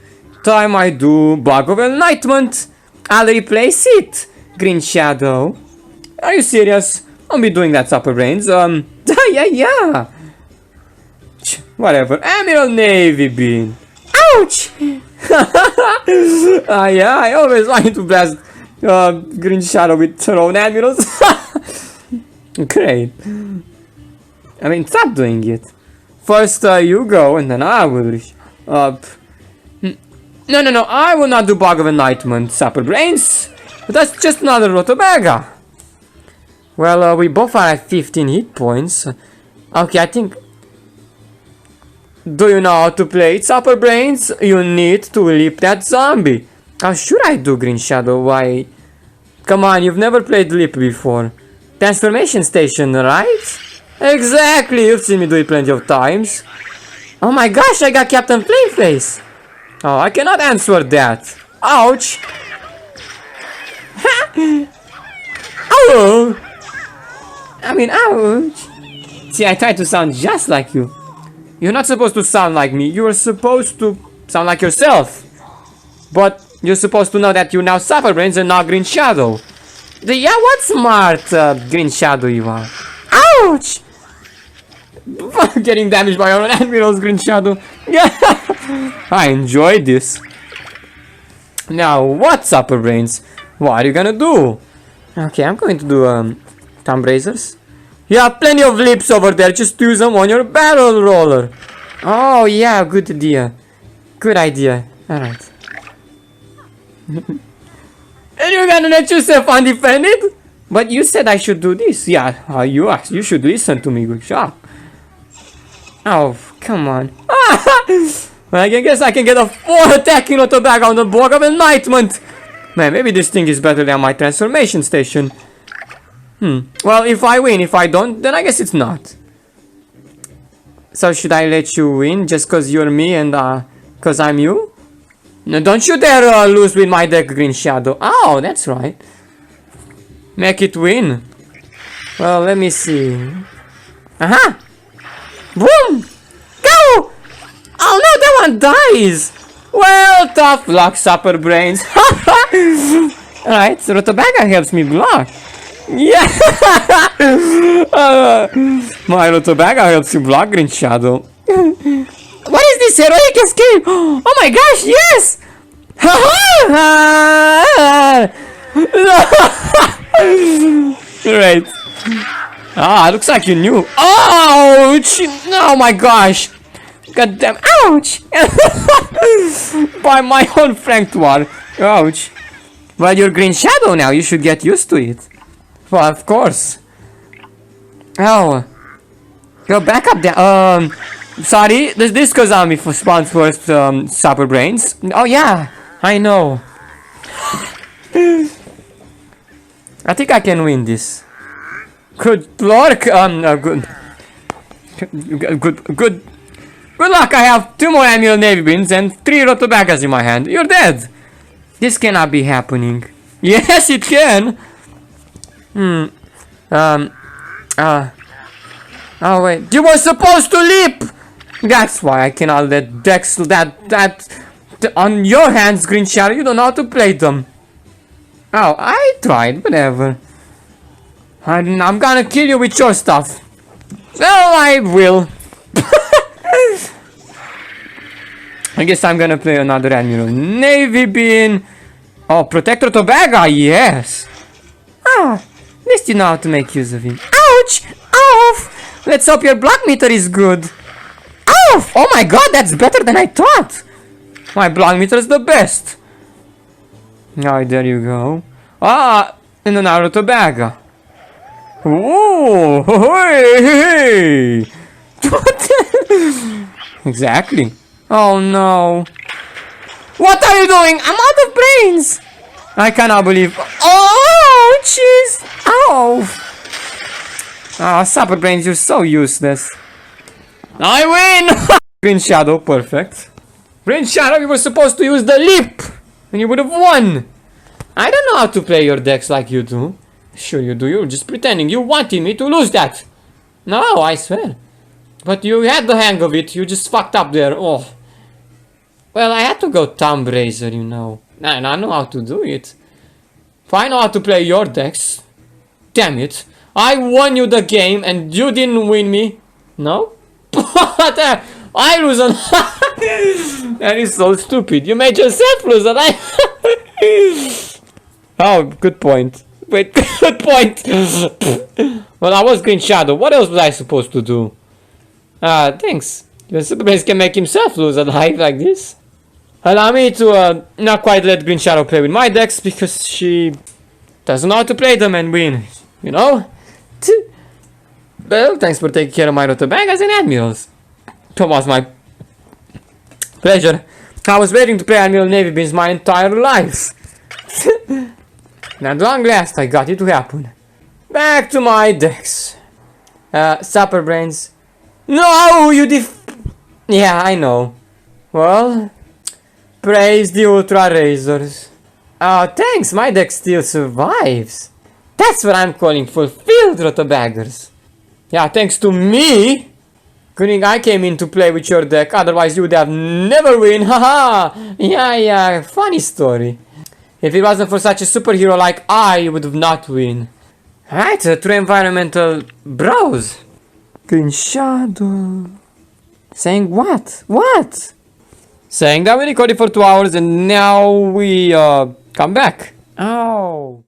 Speaker 1: Time I do Bug of Enlightenment. I'll replace it, Green Shadow. Are you serious? I'll be doing that, Supper Brains. Yeah. Whatever. Emerald Navy Bean. Ouch! Yeah, I always wanted to blast Green Shadow with thrown emeralds. Great. Stop doing it. First you go, and then I will. No, I will not do Bug of Enlightenment, Supper Brains. That's just another Rotobaga. Well, we both are at 15 hit points. Okay, I think... Do you know how to play it, Super Brains? You need to leap that zombie. How should I do, Green Shadow? Why? Come on, you've never played Leap before. Transformation station, right? Exactly, you've seen me do it plenty of times. Oh my gosh, I got Captain Flameface. Oh, I cannot answer that. Ouch. Oh. I mean, ouch. See, I tried to sound just like you. You're not supposed to sound like me. You're supposed to sound like yourself. But you're supposed to know that you're now Super Brains and not Green Shadow. Yeah, what smart Green Shadow you are. Ouch! Getting damaged by your own admirals, Green Shadow. Yeah, I enjoyed this. Now, what, Super Brains? What are you gonna do? Okay, I'm going to do thumb raisers. You have plenty of leaps over there. Just use them on your barrel roller. Oh yeah, good idea. Good idea. All right. And you're gonna let yourself undefended? But you said I should do this. Yeah, you should listen to me, good job. Oh, come on. Well, I guess I can get a 4 attacking auto bag on the Borg of Enlightenment. Man, maybe this thing is better than my transformation station. Well, if I win, if I don't, then I guess it's not. So should I let you win just cause you're me and cause I'm you? No, don't you dare lose with my deck, Green Shadow. Oh, that's right. Make it win. Well, let me see. Aha! Boom! Go! Oh no, that one dies! Well, tough luck, Super Brains. Alright, so Rotobaga helps me block. Yeah! My Rotobaga helps you block, Green Shadow. What is this heroic escape? Oh my gosh, yes! Right. Ah, looks like you knew. Ouch! Oh my gosh! God damn! Ouch! By my own flanked war. Ouch! Well, you're Green Shadow now. You should get used to it. Well, of course. Oh. Go back up there. Sorry. This disco zombie spawns first. Super Brains. Oh yeah, I know. I think I can win this. Good luck. Good luck. I have 2 more annual navy beans and 3 Rotobagas in my hand. You're dead. This cannot be happening. Yes, it can. Oh wait. You were supposed to leap. That's why I cannot let decks on your hands, Green Shadow. You don't know how to play them. Oh, I tried. Whatever. I'm gonna kill you with your stuff. Well, I will. I guess I'm gonna play another Admiral Navy Bean. Oh, Protector Tobaga, yes. Ah, at least you know how to make use of him. Ouch! Off! Let's hope your block meter is good. Off! Oh my god, that's better than I thought. My block meter is the best. Alright, there you go. Ah, and another Tobaga. Oh, hey, exactly. Oh no. What are you doing? I'm out of brains. I cannot believe. Oh, jeez. Oh. Ah, Super Brains, you're so useless. I win. Green Shadow, perfect. Green Shadow, you were supposed to use the leap, and you would have won. I don't know how to play your decks like you do. Sure you do, you're just pretending. You wanted me to lose that. No, I swear. But you had the hang of it, you just fucked up there. Oh. Well, I had to go Thumb Raiser, you know. And I know how to do it. If I know how to play your decks. Damn it. I won you the game and you didn't win me. No? I lose on... That is so stupid. You made yourself lose and I... Oh, good point. Wait, good point. Well, I was Green Shadow. What else was I supposed to do? Thanks. Your Super Brains can make himself lose a life like this. Allow me to not quite let Green Shadow play with my decks because she doesn't know how to play them and win. You know? Well, thanks for taking care of my rutabagas and admirals. It was my pleasure. I was waiting to play Admiral Navy Beans my entire life. And at long last, I got it to happen. Back to my decks. Supper brains. No, you Yeah, I know. Well, praise the Ultra Razors. Oh, thanks, my deck still survives. That's what I'm calling fulfilled, rotobaggers. Yeah, thanks to me. Good thing I came in to play with your deck, otherwise you would have never win, haha! Yeah, funny story. If it wasn't for such a superhero like I, you would have not win. Right, true environmental bros. Green Shadow. Saying what? What? Saying that we recorded for 2 hours and now we come back. Oh.